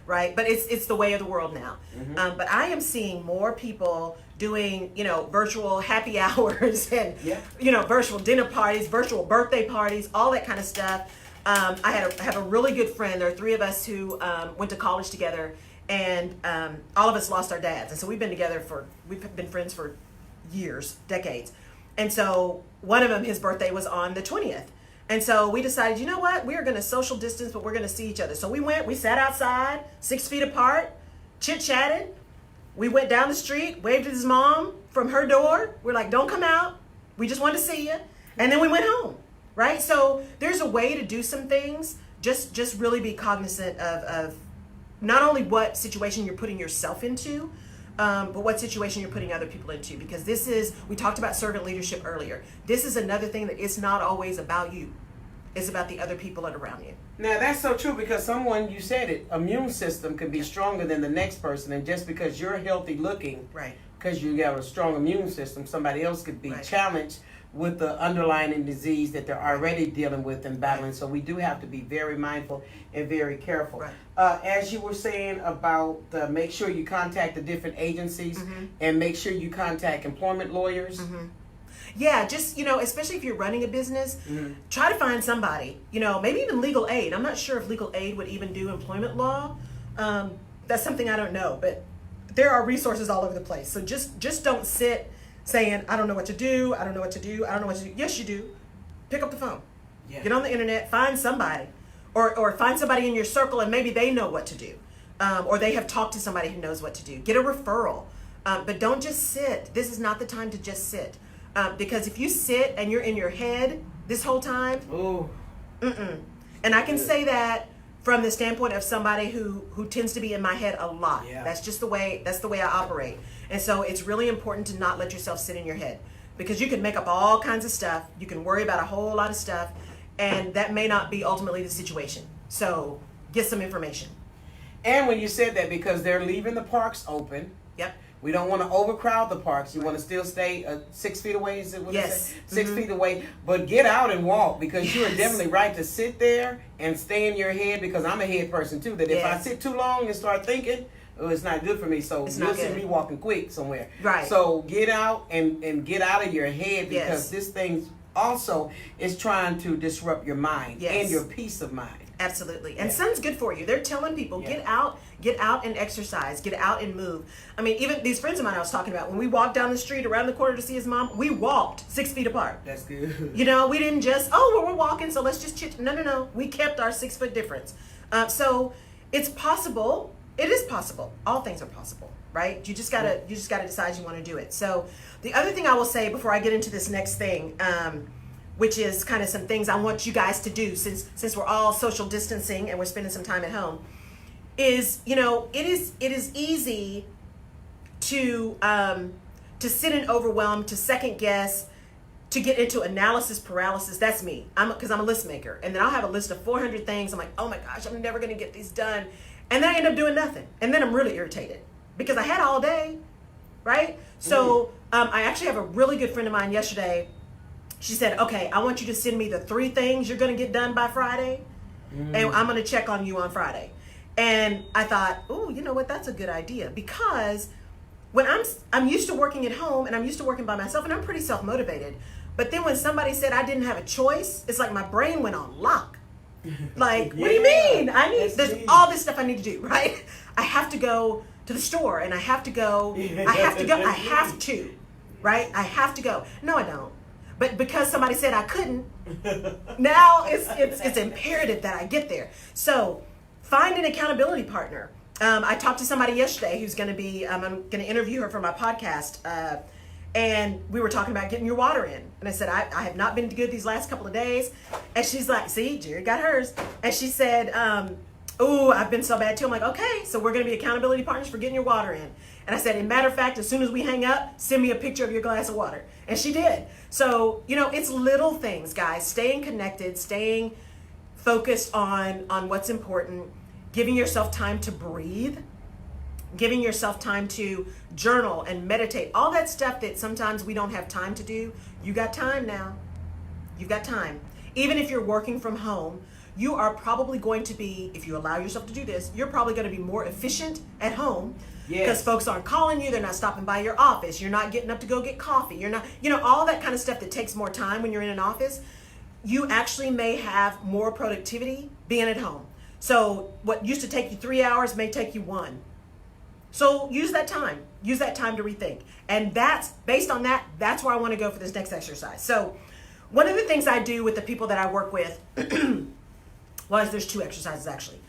S2: Right? But it's the way of the world now. Mm-hmm. But I am seeing more people doing, virtual happy hours and, virtual dinner parties, virtual birthday parties, all that kind of stuff. I have a really good friend. There are three of us who went to college together, and all of us lost our dads. And so we've been friends for years, decades. And so one of them, his birthday was on the 20th. And so we decided, you know what? We are going to social distance, but we're going to see each other. So we sat outside, 6 feet apart, chit-chatted. We went down the street, waved at his mom from her door. We're like, don't come out. We just want to see you. And then we went home. Right? So there's a way to do some things. Just really be cognizant of not only what situation you're putting yourself into, but what situation you're putting other people into. Because we talked about servant leadership earlier. This is another thing that it's not always about you. It's about the other people that are around you.
S3: Now, that's so true because you said it, immune system can be stronger than the next person. And just because you're healthy looking,
S2: right,
S3: because you have a strong immune system, somebody else could be challenged with the underlying disease that they're already dealing with and battling. So we do have to be very mindful and very careful.
S2: Right.
S3: As you were saying about make sure you contact the different agencies and make sure you contact employment lawyers.
S2: Yeah, just, especially if you're running a business, try to find somebody, maybe even legal aid. I'm not sure if legal aid would even do employment law. That's something I don't know, but there are resources all over the place. So just don't sit saying, I don't know what to do, I don't know what to do, I don't know what to do. Yes, you do. Pick up the phone. Yeah. Get on the internet, find somebody. Or find somebody in your circle and maybe they know what to do. Or they have talked to somebody who knows what to do. Get a referral. But don't just sit. This is not the time to just sit. Because if you sit and you're in your head this whole time, and I can say that from the standpoint of somebody who tends to be in my head a lot. Yeah. That's the way I operate. And so it's really important to not let yourself sit in your head, because you can make up all kinds of stuff. You can worry about a whole lot of stuff, and that may not be ultimately the situation. So get some information.
S3: And when you said that, because they're leaving the parks open.
S2: Yep.
S3: We don't want to overcrowd the parks. You want to still stay 6 feet away. Is it what
S2: yes.
S3: 6 feet away? But get out and walk, because you are definitely right to sit there and stay in your head, because I'm a head person too. That if I sit too long and start thinking, it's not good for me. So you'll see me walking quick somewhere.
S2: Right.
S3: So get out and get out of your head, because this thing also is trying to disrupt your mind and your peace of mind.
S2: Absolutely. And sun's good for you. They're telling people, get out and exercise, get out and move. I mean, even these friends of mine I was talking about, when we walked down the street around the corner to see his mom, we walked 6 feet apart.
S3: That's good.
S2: You know, we didn't just, we're walking, so let's just chit. No. We kept our 6 foot difference. So it's possible. It is possible. All things are possible, right? You just gotta decide you want to do it. So the other thing I will say before I get into this next thing, which is kind of some things I want you guys to do since we're all social distancing and we're spending some time at home, is, you know, it is easy to sit and overwhelm, to second guess, to get into analysis paralysis. That's me. Because I'm a list maker, and then I'll have a list of 400 things. I'm like, oh my gosh, I'm never going to get these done, and then I end up doing nothing, and then I'm really irritated because I had all day, right? So I actually have a really good friend of mine yesterday. She said, okay, I want you to send me the 3 things you're going to get done by Friday, and I'm going to check on you on Friday. And I thought, you know what? That's a good idea, because when I'm used to working at home and I'm used to working by myself, and I'm pretty self-motivated. But then when somebody said I didn't have a choice, it's like my brain went on lock. Like, what do you mean? There's all this stuff I need to do, right? I have to go to the store, and I have to, right? I have to go. No, I don't. But because somebody said I couldn't, now it's imperative that I get there. So find an accountability partner. I talked to somebody yesterday who's going to be, I'm going to interview her for my podcast. And we were talking about getting your water in. And I said, I have not been good these last couple of days. And she's like, see, Jerry got hers. And she said, I've been so bad too. I'm like, okay, so we're going to be accountability partners for getting your water in. And I said, as a matter of fact, as soon as we hang up, send me a picture of your glass of water. And she did. So, you know, it's little things, guys. Staying connected, staying focused on what's important, giving yourself time to breathe, giving yourself time to journal and meditate. All that stuff that sometimes we don't have time to do, you got time now. You've got time. Even if you're working from home, you are probably going to be, if you allow yourself to do this, you're probably going to be more efficient at home. Because folks aren't calling you, they're not stopping by your office, you're not getting up to go get coffee, you're not, all that kind of stuff that takes more time when you're in an office. You actually may have more productivity being at home. So what used to take you 3 hours may take you 1. So use that time to rethink. And that's based on that, that's where I want to go for this next exercise. So one of the things I do with the people that I work with, there's 2 exercises actually.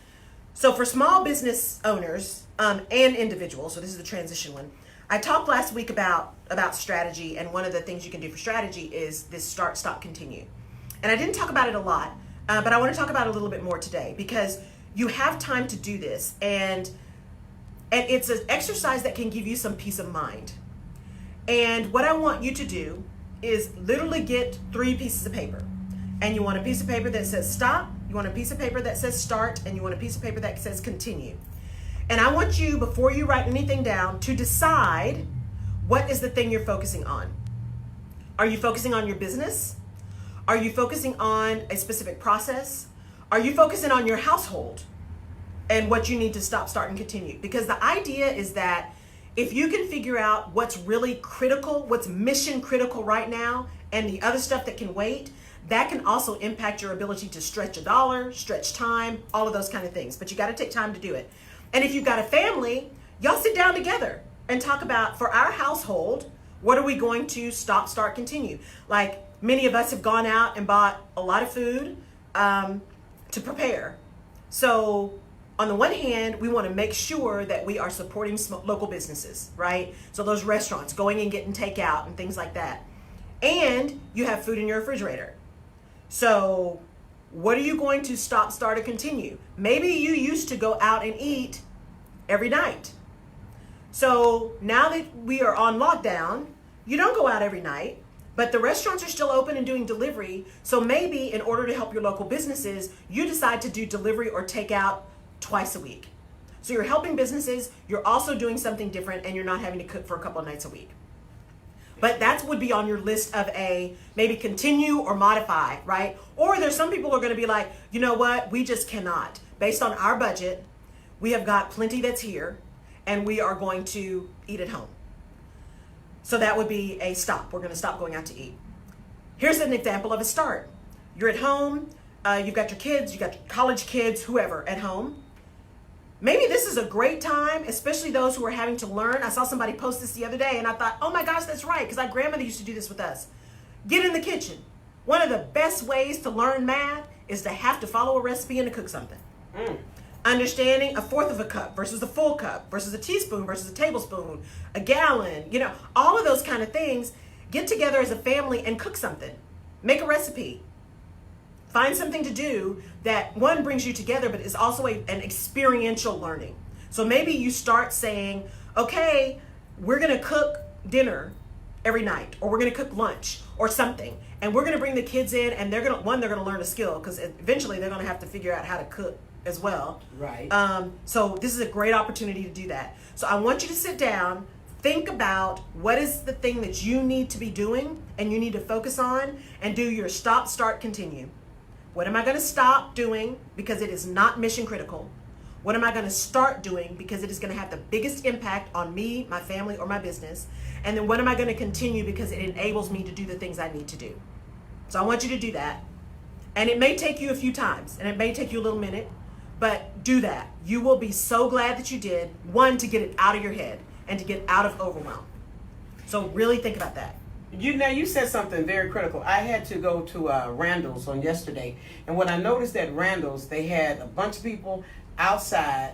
S2: So for small business owners and individuals, so this is the transition one, I talked last week about strategy, and one of the things you can do for strategy is this start, stop, continue. And I didn't talk about it a lot, but I want to talk about it a little bit more today, because you have time to do this, and it's an exercise that can give you some peace of mind. And what I want you to do is literally get 3 pieces of paper. And you want a piece of paper that says stop, you want a piece of paper that says start, and you want a piece of paper that says continue. And I want you, before you write anything down, to decide what is the thing you're focusing on. Are you focusing on your business? Are you focusing on a specific process? Are you focusing on your household and what you need to stop, start, and continue? Because the idea is that if you can figure out what's really critical, what's mission critical right now, and the other stuff that can wait, that can also impact your ability to stretch a dollar, stretch time, all of those kind of things. But you got to take time to do it. And if you've got a family, y'all sit down together and talk about, for our household, What are we going to stop, start, continue? Like many of us have gone out and bought a lot of food to prepare. So on the one hand, we want to make sure that we are supporting local businesses, right? So those restaurants, going and getting takeout and things like that. And you have food in your refrigerator. So what are you going to stop, start, or continue? Maybe you used to go out and eat every night. So now that we are on lockdown, you don't go out every night, but the restaurants are still open and doing delivery. So maybe in order to help your local businesses, you decide to do delivery or takeout twice a week. So you're helping businesses, you're also doing something different, and you're not having to cook for a couple of nights a week. But that would be on your list of a maybe continue or modify, right? Or there's some people who are going to be like, you know what, we just cannot. Based on our budget, we have got plenty that's here, and we are going to eat at home. So that would be a stop. We're going to stop going out to eat. Here's an example of a start. You're at home, you've got your kids, you've got your college kids, whoever at home. Maybe this is a great time, especially those who are having to learn. I saw somebody post this the other day and I thought, oh my gosh, that's right, because our grandmother used to do this with us. Get in the kitchen. One of the best ways to learn math is to have to follow a recipe and to cook something. Understanding a fourth of a cup versus a full cup versus a teaspoon versus a tablespoon, a gallon, all of those kind of things. Get together as a family and cook something. Make a recipe. Find something to do that, one, brings you together, but is also an experiential learning. So maybe you start saying, okay, we're going to cook dinner every night, or we're going to cook lunch or something. And we're going to bring the kids in, and they're going to learn a skill, because eventually they're going to have to figure out how to cook as well.
S3: Right.
S2: So this is a great opportunity to do that. So I want you to sit down, think about what is the thing that you need to be doing and you need to focus on, and do your stop, start, continue. What am I going to stop doing because it is not mission critical? What am I going to start doing because it is going to have the biggest impact on me, my family, or my business? And then what am I going to continue because it enables me to do the things I need to do? So I want you to do that. And it may take you a few times, and it may take you a little minute, but do that. You will be so glad that you did. One, to get it out of your head and to get out of overwhelm. So really think about that.
S3: You said something very critical. I had to go to Randall's on yesterday, and when I noticed at Randall's, they had a bunch of people outside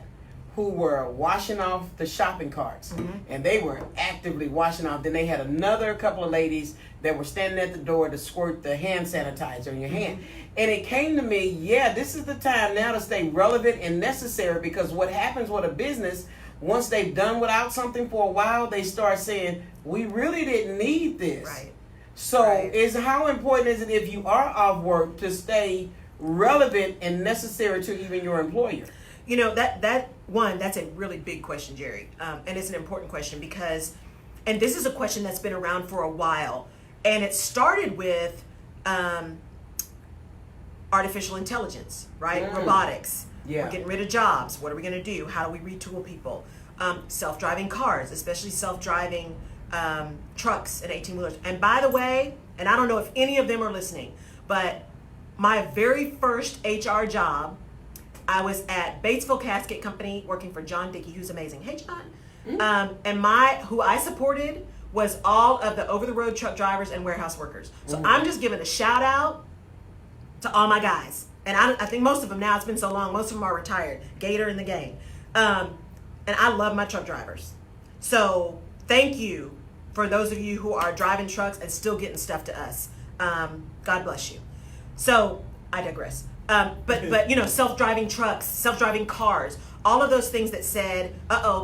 S3: who were washing off the shopping carts, and they were actively washing off. Then they had another couple of ladies that were standing at the door to squirt the hand sanitizer in your hand. And it came to me, this is the time now to stay relevant and necessary, because what happens with a business, once they've done without something for a while, they start saying, we really didn't need this.
S2: Right.
S3: So how important is it, if you are off work, to stay relevant and necessary to even your employer?
S2: That's a really big question, Jerry. And it's an important question because, and this is a question that's been around for a while, and it started with artificial intelligence, right? Robotics.
S3: Yeah.
S2: We're getting rid of jobs. What are we going to do? How do we retool people? Self-driving cars, especially self-driving trucks and 18-wheelers. And by the way, and I don't know if any of them are listening, but my very first HR job, I was at Batesville Casket Company working for John Dickey, who's amazing. Hey, John. And who I supported was all of the over-the-road truck drivers and warehouse workers. So I'm just giving a shout out to all my guys. And I think most of them now, it's been so long, most of them are retired. Gator in the game. And I love my truck drivers. So thank you for those of you who are driving trucks and still getting stuff to us. God bless you. So I digress. But self-driving trucks, self-driving cars, all of those things that said,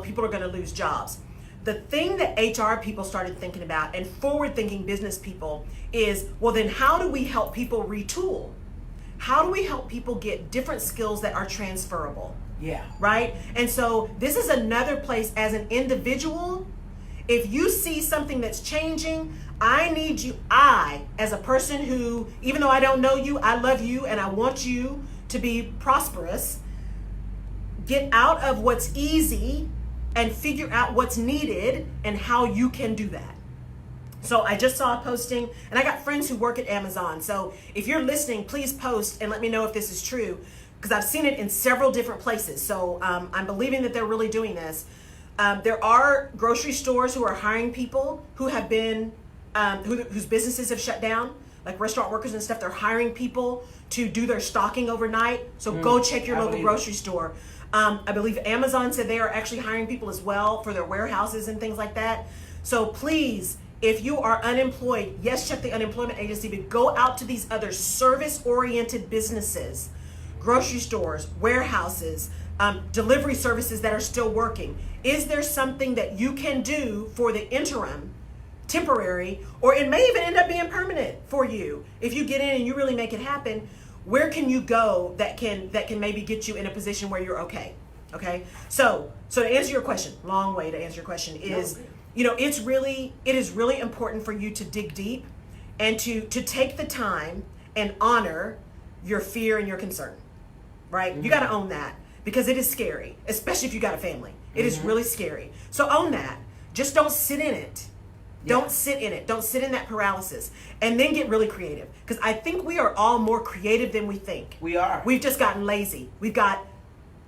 S2: people are going to lose jobs. The thing that HR people started thinking about, and forward-thinking business people, is, well, then how do we help people retool? How do we help people get different skills that are transferable?
S3: Yeah.
S2: Right? And so this is another place as an individual. If you see something that's changing, I, as a person who, even though I don't know you, I love you and I want you to be prosperous, get out of what's easy and figure out what's needed and how you can do that. So I just saw a posting, and I got friends who work at Amazon. So if you're listening, please post and let me know if this is true, because I've seen it in several different places. So I'm believing that they're really doing this. There are grocery stores who are hiring people who have been, whose businesses have shut down, like restaurant workers and stuff. They're hiring people to do their stocking overnight. So go check your local grocery store. I believe Amazon said they are actually hiring people as well for their warehouses and things like that. So please, if you are unemployed, yes, check the unemployment agency, but go out to these other service-oriented businesses, grocery stores, warehouses, delivery services that are still working. Is there something that you can do for the interim, temporary, or it may even end up being permanent for you? If you get in and you really make it happen, where can you go that can maybe get you in a position where you're okay? Okay. So to answer your question, long way to answer your question is, it is really important for you to dig deep and to take the time and honor your fear and your concern, right? You got to own that, because it is scary, especially if you got a family. It is really scary. So own that. Just don't sit in it. Don't sit in it. Don't sit in that paralysis. And then get really creative. Because I think we are all more creative than we think.
S3: We are.
S2: We've just gotten lazy. We've got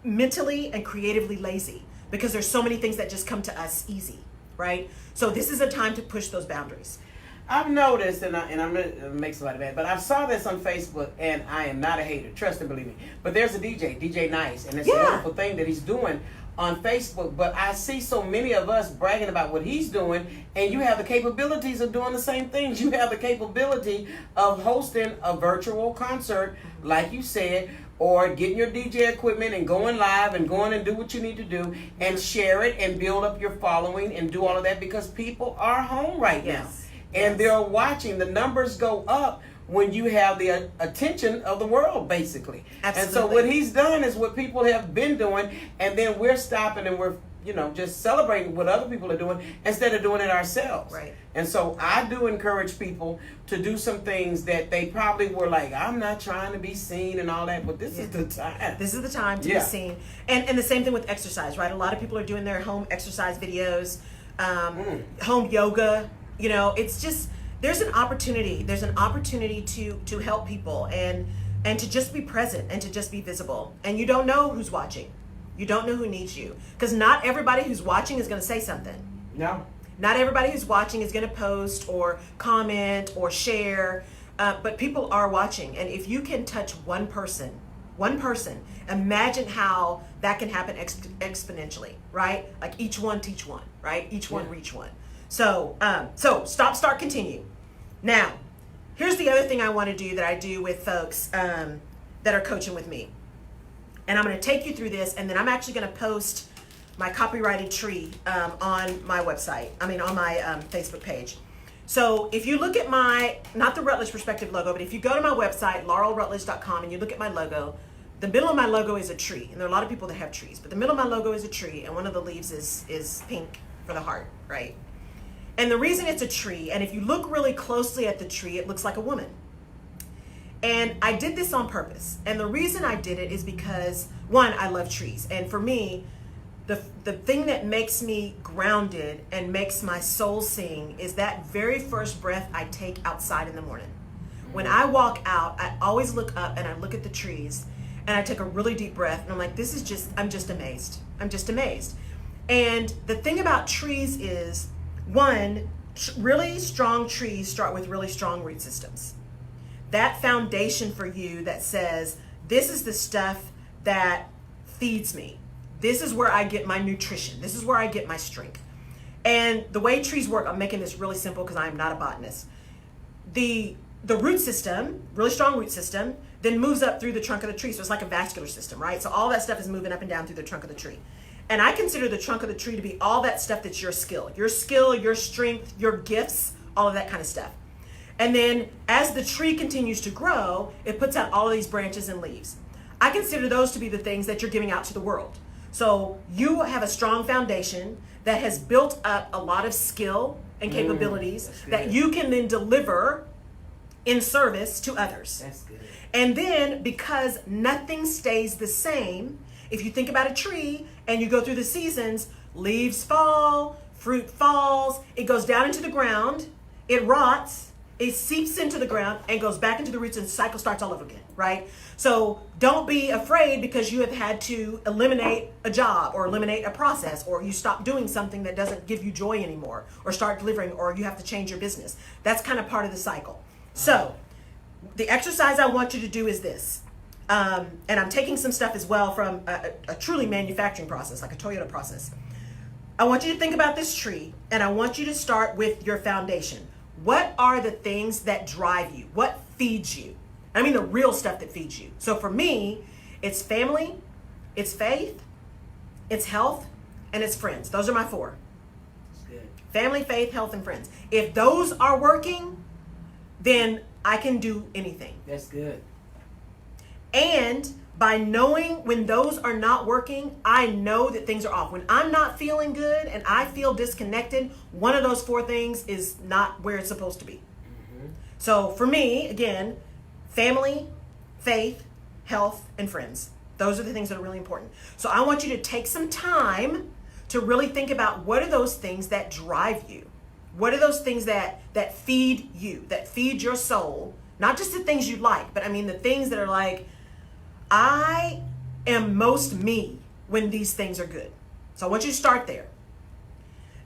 S2: mentally and creatively lazy because there's so many things that just come to us easy, right? So this is a time to push those boundaries.
S3: I've noticed, and I'm going to make somebody mad, but I saw this on Facebook, and I am not a hater. Trust and believe me. But there's a DJ Nice, and it's a wonderful thing that he's doing on Facebook. But I see so many of us bragging about what he's doing, and you have the capabilities of doing the same things. You have the capability of hosting a virtual concert, like you said, or getting your DJ equipment and going live and going and do what you need to do and share it and build up your following and do all of that, because people are home right now. And they're watching. The numbers go up when you have the attention of the world, basically. Absolutely. And so what he's done is what people have been doing, and then we're stopping and we're, just celebrating what other people are doing instead of doing it ourselves.
S2: Right.
S3: And so I do encourage people to do some things that they probably were like, I'm not trying to be seen and all that, but this is the time.
S2: This is the time to be seen. And the same thing with exercise, right? A lot of people are doing their home exercise videos, home yoga. It's just, there's an opportunity to help people and to just be present and to just be visible. And you don't know who's watching. You don't know who needs you, because not everybody who's watching is going to say something.
S3: No. Not
S2: everybody who's watching is going to post or comment or share, but people are watching. And if you can touch one person, imagine how that can happen exponentially, right? Like each one teach one, right? Each one reach one. So stop, start, continue. Now, here's the other thing I want to do that I do with folks that are coaching with me. And I'm going to take you through this, and then I'm actually going to post my copyrighted tree on my website. On my Facebook page. So if you look at not the Rutledge Perspective logo, but if you go to my website, laurelrutledge.com, and you look at my logo, the middle of my logo is a tree. And there are a lot of people that have trees, but the middle of my logo is a tree, and one of the leaves is pink for the heart, right? And the reason it's a tree, and if you look really closely at the tree, it looks like a woman. And I did this on purpose. And the reason I did it is because, one, I love trees. And for me, the thing that makes me grounded and makes my soul sing is that very first breath I take outside in the morning. When I walk out, I always look up and I look at the trees and I take a really deep breath and I'm like, I'm just amazed. I'm just amazed. And the thing about trees is, one, really strong trees start with really strong root systems. That foundation for you that says, this is the stuff that feeds me. This is where I get my nutrition. This is where I get my strength. And the way trees work, I'm making this really simple because I'm not a botanist. The root system, really strong root system, then moves up through the trunk of the tree. So it's like a vascular system, right? So all that stuff is moving up and down through the trunk of the tree. And I consider the trunk of the tree to be all that stuff that's your skill, your strength, your gifts, all of that kind of stuff. And then as the tree continues to grow, it puts out all of these branches and leaves. I consider those to be the things that you're giving out to the world. So you have a strong foundation that has built up a lot of skill and capabilities that you can then deliver in service to others.
S3: That's good.
S2: And then because nothing stays the same, if you think about a tree and you go through the seasons, leaves fall, fruit falls, it goes down into the ground, it rots, it seeps into the ground and goes back into the roots, and the cycle starts all over again, right? So don't be afraid because you have had to eliminate a job or eliminate a process, or you stop doing something that doesn't give you joy anymore, or start delivering, or you have to change your business. That's kind of part of the cycle. So the exercise I want you to do is this. And I'm taking some stuff as well from a truly manufacturing process, like a Toyota process. I want you to think about this tree, and I want you to start with your foundation. What are the things that drive you? What feeds you? I mean the real stuff that feeds you. So for me, it's family, it's faith, it's health, and it's friends. Those are my 4.
S3: That's good.
S2: Family, faith, health, and friends. If those are working, then I can do anything.
S3: That's good.
S2: And by knowing when those are not working, I know that things are off. When I'm not feeling good and I feel disconnected, one of those 4 things is not where it's supposed to be. Mm-hmm. So for me, again, family, faith, health, and friends. Those are the things that are really important. So I want you to take some time to really think about, what are those things that drive you? What are those things that feed you, that feed your soul? Not just the things you like, but I mean the things that are like, I am most me when these things are good. So I want you to start there.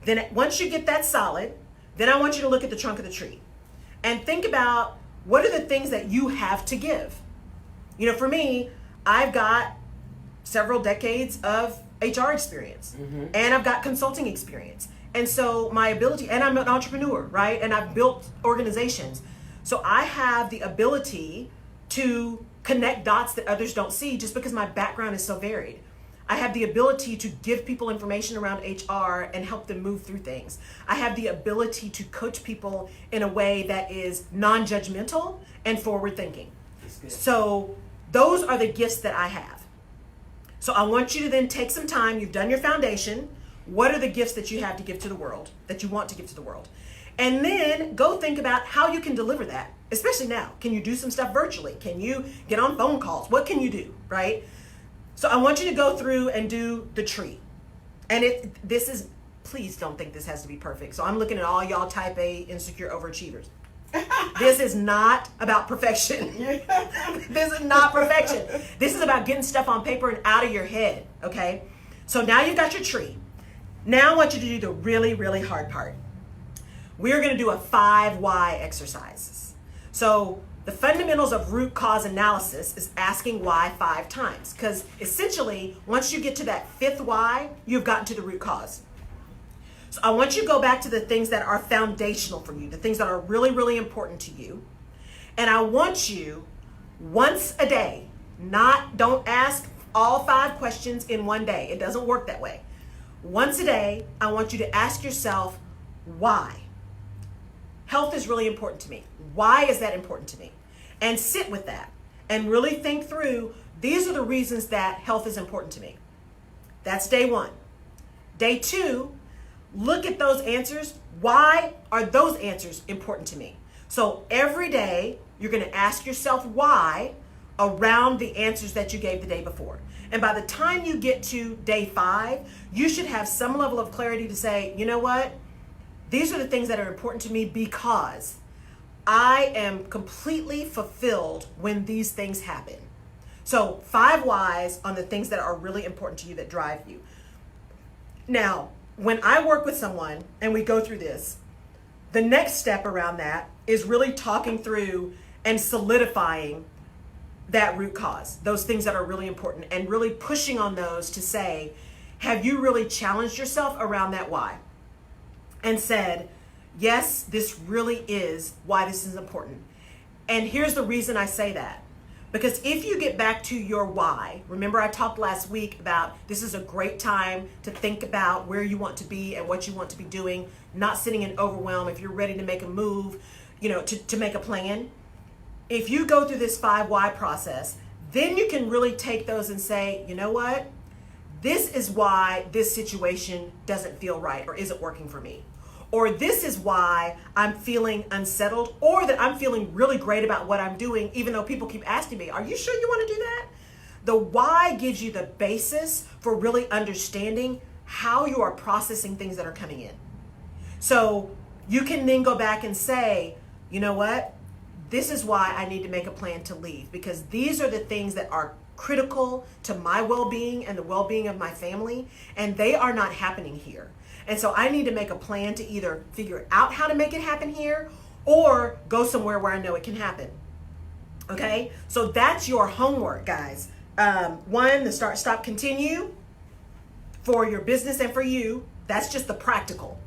S2: Then once you get that solid, then I want you to look at the trunk of the tree and think about, what are the things that you have to give? You know, for me, I've got several decades of HR experience, and I've got consulting experience. And so my ability, and I'm an entrepreneur, right? And I've built organizations. So I have the ability to connect dots that others don't see, just because my background is so varied. I have the ability to give people information around HR and help them move through things. I have the ability to coach people in a way that is non-judgmental and forward-thinking. So those are the gifts that I have. So I want you to then take some time. You've done your foundation. What are the gifts that you have to give to the world, that you want to give to the world? And then go think about how you can deliver that, especially now. Can you do some stuff virtually? Can you get on phone calls? What can you do, right? So I want you to go through and do the tree. And this is, please don't think this has to be perfect. So I'm looking at all y'all type A insecure overachievers. This is not about perfection. This is not perfection. This is about getting stuff on paper and out of your head, okay? So now you've got your tree. Now I want you to do the really, really hard part. We're going to do a 5 why exercise. So the fundamentals of root cause analysis is asking why 5 times, because essentially once you get to that 5th why, you've gotten to the root cause. So I want you to go back to the things that are foundational for you, the things that are really, really important to you. And I want you once a day, don't ask all 5 questions in one day. It doesn't work that way. Once a day, I want you to ask yourself, why? Health is really important to me. Why is that important to me? And sit with that and really think through, these are the reasons that health is important to me. That's day 1. Day 2, look at those answers. Why are those answers important to me? So every day, you're going to ask yourself why around the answers that you gave the day before. And by the time you get to day 5, you should have some level of clarity to say, you know what? These are the things that are important to me because I am completely fulfilled when these things happen. So 5 whys on the things that are really important to you, that drive you. Now, when I work with someone and we go through this, the next step around that is really talking through and solidifying that root cause, those things that are really important, and really pushing on those to say, have you really challenged yourself around that why? And said, yes, this really is why this is important. And here's the reason I say that. Because if you get back to your why, remember I talked last week about this is a great time to think about where you want to be and what you want to be doing, not sitting in overwhelm. If you're ready to make a move, to make a plan. If you go through this 5 why process, then you can really take those and say, you know what? This is why this situation doesn't feel right or isn't working for me. Or this is why I'm feeling unsettled, or that I'm feeling really great about what I'm doing, even though people keep asking me, are you sure you want to do that? The why gives you the basis for really understanding how you are processing things that are coming in. So you can then go back and say, you know what? This is why I need to make a plan to leave, because these are the things that are critical to my well-being and the well-being of my family, and they are not happening here. And so I need to make a plan to either figure out how to make it happen here or go somewhere where I know it can happen. Okay? So that's your homework, guys. One, the start, stop, continue for your business and for you. That's just the practical.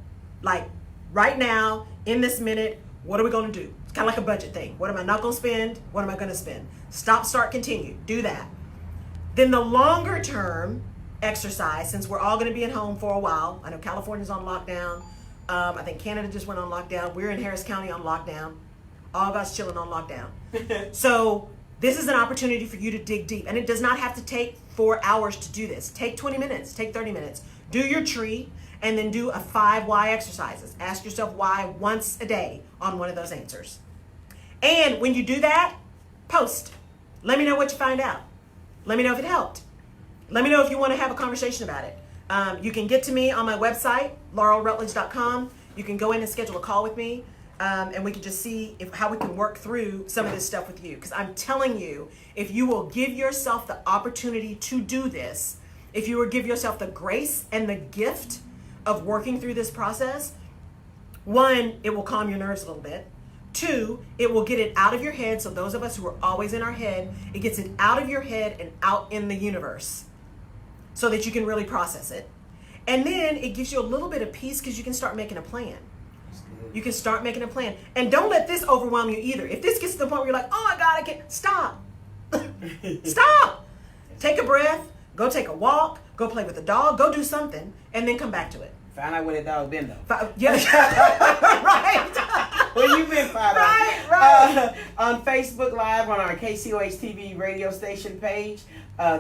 S2: Like right now, in this minute, what are we going to do? It's kind of like a budget thing. What am I not going to spend? What am I going to spend? Stop, start, continue. Do that. Then the longer term exercise, since we're all going to be at home for a while. I know California's on lockdown. I think Canada just went on lockdown. We're in Harris County on lockdown. All of us chilling on lockdown. So this is an opportunity for you to dig deep. And it does not have to take 4 hours to do this. Take 20 minutes. Take 30 minutes. Do your tree and then do a 5 why exercises. Ask yourself why once a day on one of those answers. And when you do that, post. Let me know what you find out. Let me know if it helped. Let me know if you want to have a conversation about it. You can get to me on my website, laurelrutledge.com. You can go in and schedule a call with me, and we can just see how we can work through some of this stuff with you. Because I'm telling you, if you will give yourself the opportunity to do this, if you will give yourself the grace and the gift of working through this process, one, it will calm your nerves a little bit. 2, it will get it out of your head. So those of us who are always in our head, it gets it out of your head and out in the universe so that you can really process it. And then it gives you a little bit of peace because you can start making a plan. You can start making a plan. And don't let this overwhelm you either. If this gets to the point where you're like, oh my God, I can't, stop. Stop. Take a breath, go take a walk, go play with the dog, go do something, and then come back to it.
S3: Find out where that dog been though.
S2: Yes.
S3: Right. Where you been, Father?
S2: Right.
S3: On Facebook Live on our KCOH TV radio station page,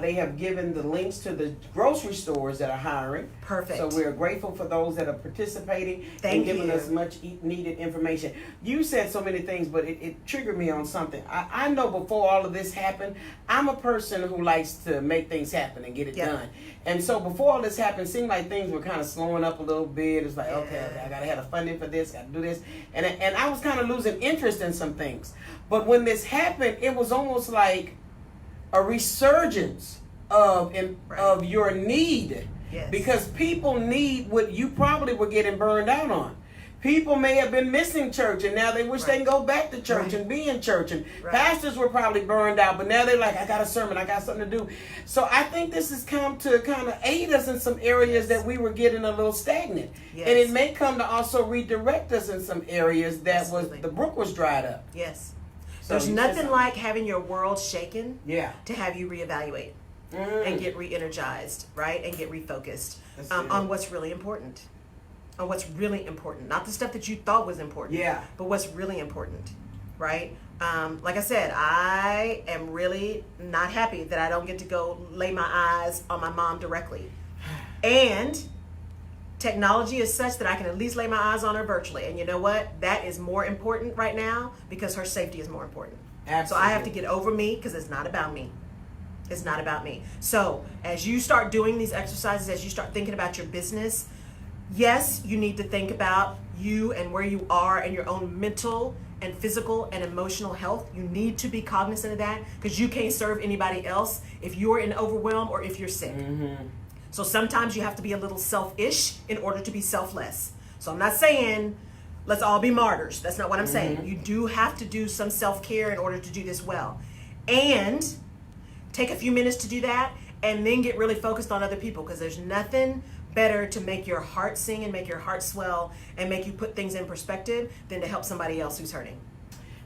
S3: they have given the links to the grocery stores that are hiring.
S2: Perfect.
S3: So we're grateful for those that are participating and giving us much needed information. You said so many things, but it triggered me on something. I know before all of this happened, I'm a person who likes to make things happen and get it done. And so before all this happened, it seemed like things were kind of slowing up a little bit. It's like, okay, I got to have the funding for this, got to do this. And I was kind of losing interest in some things. But when this happened, it was almost like a resurgence of your need.
S2: Yes. Because
S3: people need what you probably were getting burned out on. People may have been missing church and now they wish they can go back to church and be in church. And pastors were probably burned out, but now they're like, I got a sermon, I got something to do. So I think this has come to kind of aid us in some areas that we were getting a little stagnant. Yes. And it may come to also redirect us in some areas that the brook was dried up.
S2: Yes. So there's nothing like having your world shaken
S3: to
S2: have you reevaluate and get re-energized, right? And get refocused on what's really important. On what's really important. Not the stuff that you thought was important, but what's really important, right? Like I said, I am really not happy that I don't get to go lay my eyes on my mom directly. And technology is such that I can at least lay my eyes on her virtually. And you know what? That is more important right now because her safety is more important. Absolutely. So I have to get over me because it's not about me. It's not about me. So as you start doing these exercises, as you start thinking about your business, yes, you need to think about you and where you are and your own mental and physical and emotional health. You need to be cognizant of that because you can't serve anybody else if you're in overwhelm or if you're sick. Mm-hmm. So sometimes you have to be a little selfish in order to be selfless. So I'm not saying let's all be martyrs. That's not what I'm saying. You do have to do some self-care in order to do this well. And take a few minutes to do that and then get really focused on other people because there's nothing better to make your heart sing and make your heart swell and make you put things in perspective than to help somebody else who's hurting.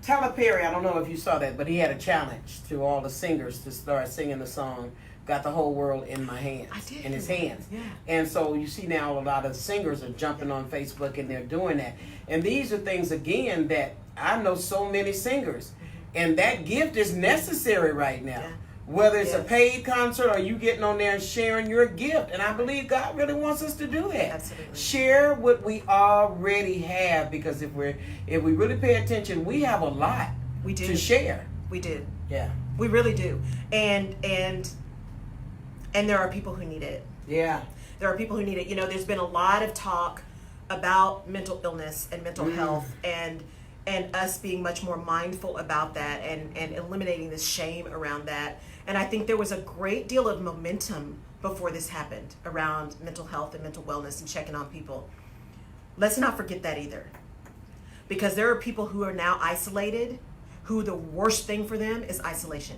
S3: Tyler Perry, I don't know if you saw that, but he had a challenge to all the singers to start singing the song, Got the Whole World in My Hands.
S2: I did.
S3: In his hands.
S2: Yeah.
S3: And so you see now a lot of singers are jumping on Facebook and they're doing that. And these are things, again, that I know so many singers. And that gift is necessary right now. Yeah. Whether it's a paid concert or you getting on there and sharing your gift. And I believe God really wants us to do that.
S2: Absolutely.
S3: Share what we already have because if we really pay attention, we have a lot to share.
S2: We do.
S3: Yeah.
S2: We really do. And there are people who need it.
S3: Yeah.
S2: There are people who need it. You know, there's been a lot of talk about mental illness and mental health and and us being much more mindful about that and eliminating the shame around that. And I think there was a great deal of momentum before this happened around mental health and mental wellness and checking on people. Let's not forget that either. Because there are people who are now isolated, who the worst thing for them is isolation.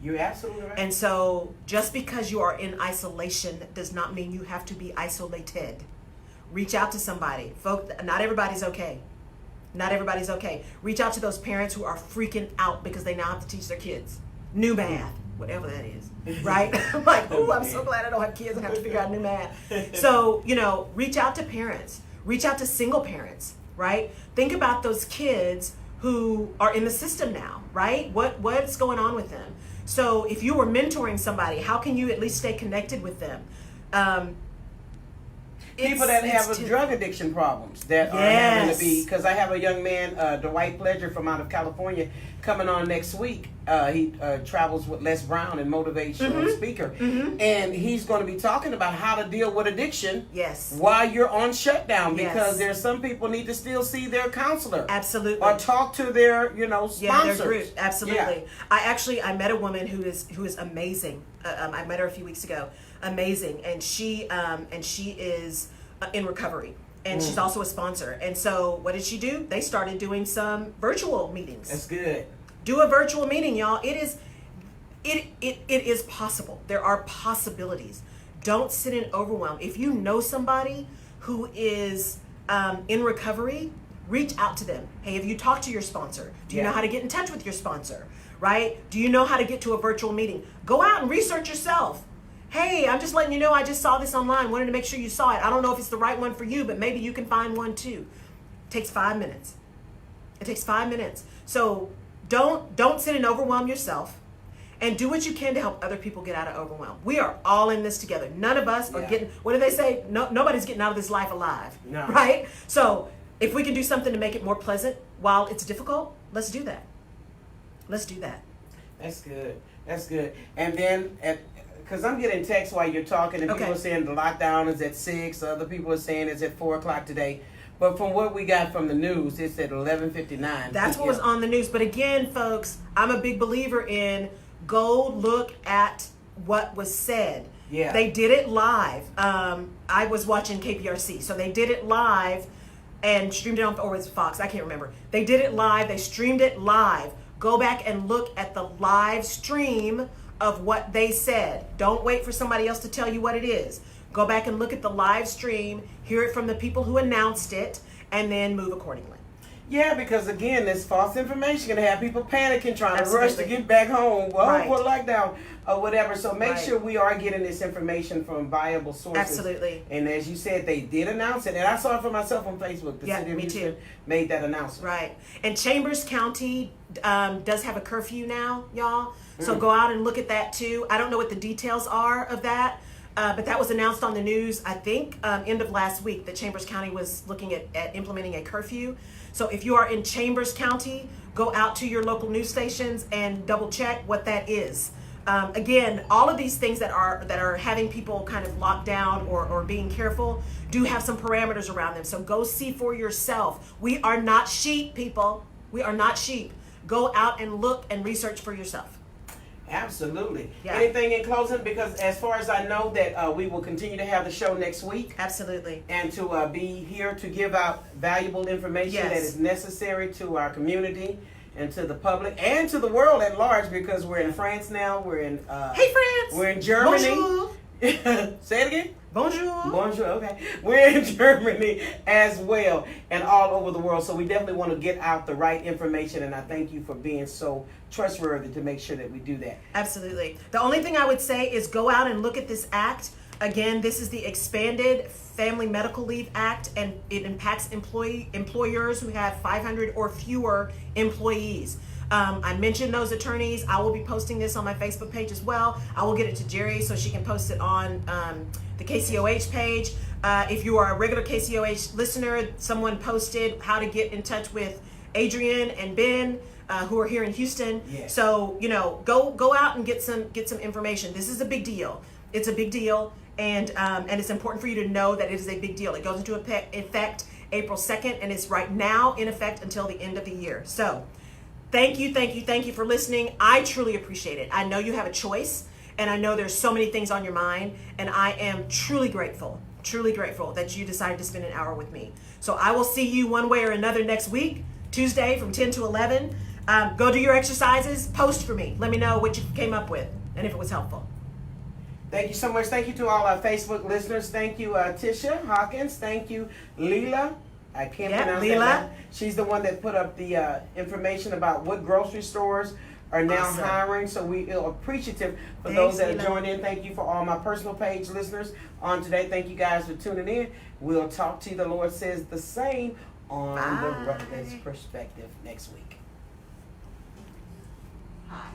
S3: You're absolutely right.
S2: And so just because you are in isolation does not mean you have to be isolated. Reach out to somebody. Folks, not everybody's okay. Not everybody's okay. Reach out to those parents who are freaking out because they now have to teach their kids new math, whatever that is, right? I'm like, ooh, I'm so glad I don't have kids and have to figure out new math. So, reach out to parents. Reach out to single parents, right? Think about those kids who are in the system now, right? What's going on with them? So if you were mentoring somebody, how can you at least stay connected with them?
S3: People that have drug addiction problems that are having to be, because I have a young man, Dwight Pledger from out of California, coming on next week. He travels with Les Brown and motivational speaker, and he's going to be talking about how to deal with addiction while you're on shutdown, because there's some people need to still see their counselor,
S2: absolutely,
S3: or talk to their sponsors.
S2: Their group, absolutely. I met a woman who is amazing. I met her a few weeks ago. Amazing, and she is in recovery, and she's also a sponsor. And so what did she do? They started doing some virtual meetings.
S3: That's good.
S2: Do a virtual meeting, y'all. It is possible. There are possibilities. Don't sit in overwhelm. If you know somebody who is in recovery, reach out to them. Hey, have you talked to your sponsor? Do you know how to get in touch with your sponsor? Right? Do you know how to get to a virtual meeting? Go out and research yourself. Hey, I'm just letting you know I just saw this online. Wanted to make sure you saw it. I don't know if it's the right one for you, but maybe you can find one too. It takes 5 minutes. It takes 5 minutes. So don't sit and overwhelm yourself, and do what you can to help other people get out of overwhelm. We are all in this together. None of us are getting, what do they say? Nobody's getting out of this life alive, right? So if we can do something to make it more pleasant while it's difficult, let's do that. Let's do that.
S3: That's good. That's good. And then because I'm getting texts while you're talking, and people are saying the lockdown is at 6. Other people are saying it's at 4 o'clock today. But from what we got from the news, it's at 11:59.
S2: That's what was on the news. But again, folks, I'm a big believer in go look at what was said. Yeah. They did it live. I was watching KPRC, so they did it live and streamed it on, or was it Fox? I can't remember. They did it live. They streamed it live. Go back and look at the live stream of what they said. Don't wait for somebody else to tell you what it is. Go back and look at the live stream, hear it from the people who announced it, and then move accordingly.
S3: Yeah, because again, this false information can have people panicking, trying to rush to get back home. Well, for lockdown or whatever. So make sure we are getting this information from viable sources.
S2: Absolutely.
S3: And as you said, they did announce it, and I saw it for myself on Facebook. The city of Houston made that announcement.
S2: Right. And Chambers County does have a curfew now, y'all. So go out and look at that too. I don't know what the details are of that. But that was announced on the news, I think, end of last week, that Chambers County was looking at implementing a curfew. So if you are in Chambers County, go out to your local news stations and double check what that is. Again, all of these things that are having people kind of locked down or being careful do have some parameters around them. So go see for yourself. We are not sheep, people. We are not sheep. Go out and look and research for yourself.
S3: Absolutely. Yeah. Anything in closing? Because as far as I know that we will continue to have the show next week.
S2: Absolutely.
S3: And to be here to give out valuable information that is necessary to our community and to the public and to the world at large, because we're in France now. We're in
S2: hey France.
S3: We're in Germany.
S2: Bonjour.
S3: Say it again.
S2: Bonjour.
S3: Bonjour, okay. We're in Germany as well and all over the world. So we definitely want to get out the right information, and I thank you for being so trustworthy to make sure that we do that.
S2: Absolutely. The only thing I would say is go out and look at this act. Again, this is the Expanded Family Medical Leave Act, and it impacts employers who have 500 or fewer employees. I mentioned those attorneys. I will be posting this on my Facebook page as well. I will get it to Jerry so she can post it on the KCOH page. If you are a regular KCOH listener, someone posted how to get in touch with Adrian and Ben, who are here in Houston. Yes. So, go out and get some information. This is a big deal. It's a big deal, and it's important for you to know that it is a big deal. It goes into effect April 2nd, and it's right now in effect until the end of the year. So thank you for listening. I truly appreciate it. I know you have a choice, and I know there's so many things on your mind, and I am truly grateful that you decided to spend an hour with me. So I will see you one way or another next week, Tuesday from 10 to 11. Go do your exercises, post for me. Let me know what you came up with and if it was helpful.
S3: Thank you so much. Thank you to all our Facebook listeners. Thank you, Tisha Hawkins. Thank you, Leela. I can't pronounce
S2: Leela.
S3: that. She's the one that put up the information about what grocery stores are now hiring. So we are appreciative for those that have joined in. Thank you for all my personal page listeners on today. Thank you guys for tuning in. We'll talk to you, the Lord says the same, on the Rutledge Perspective next week.
S1: Hi.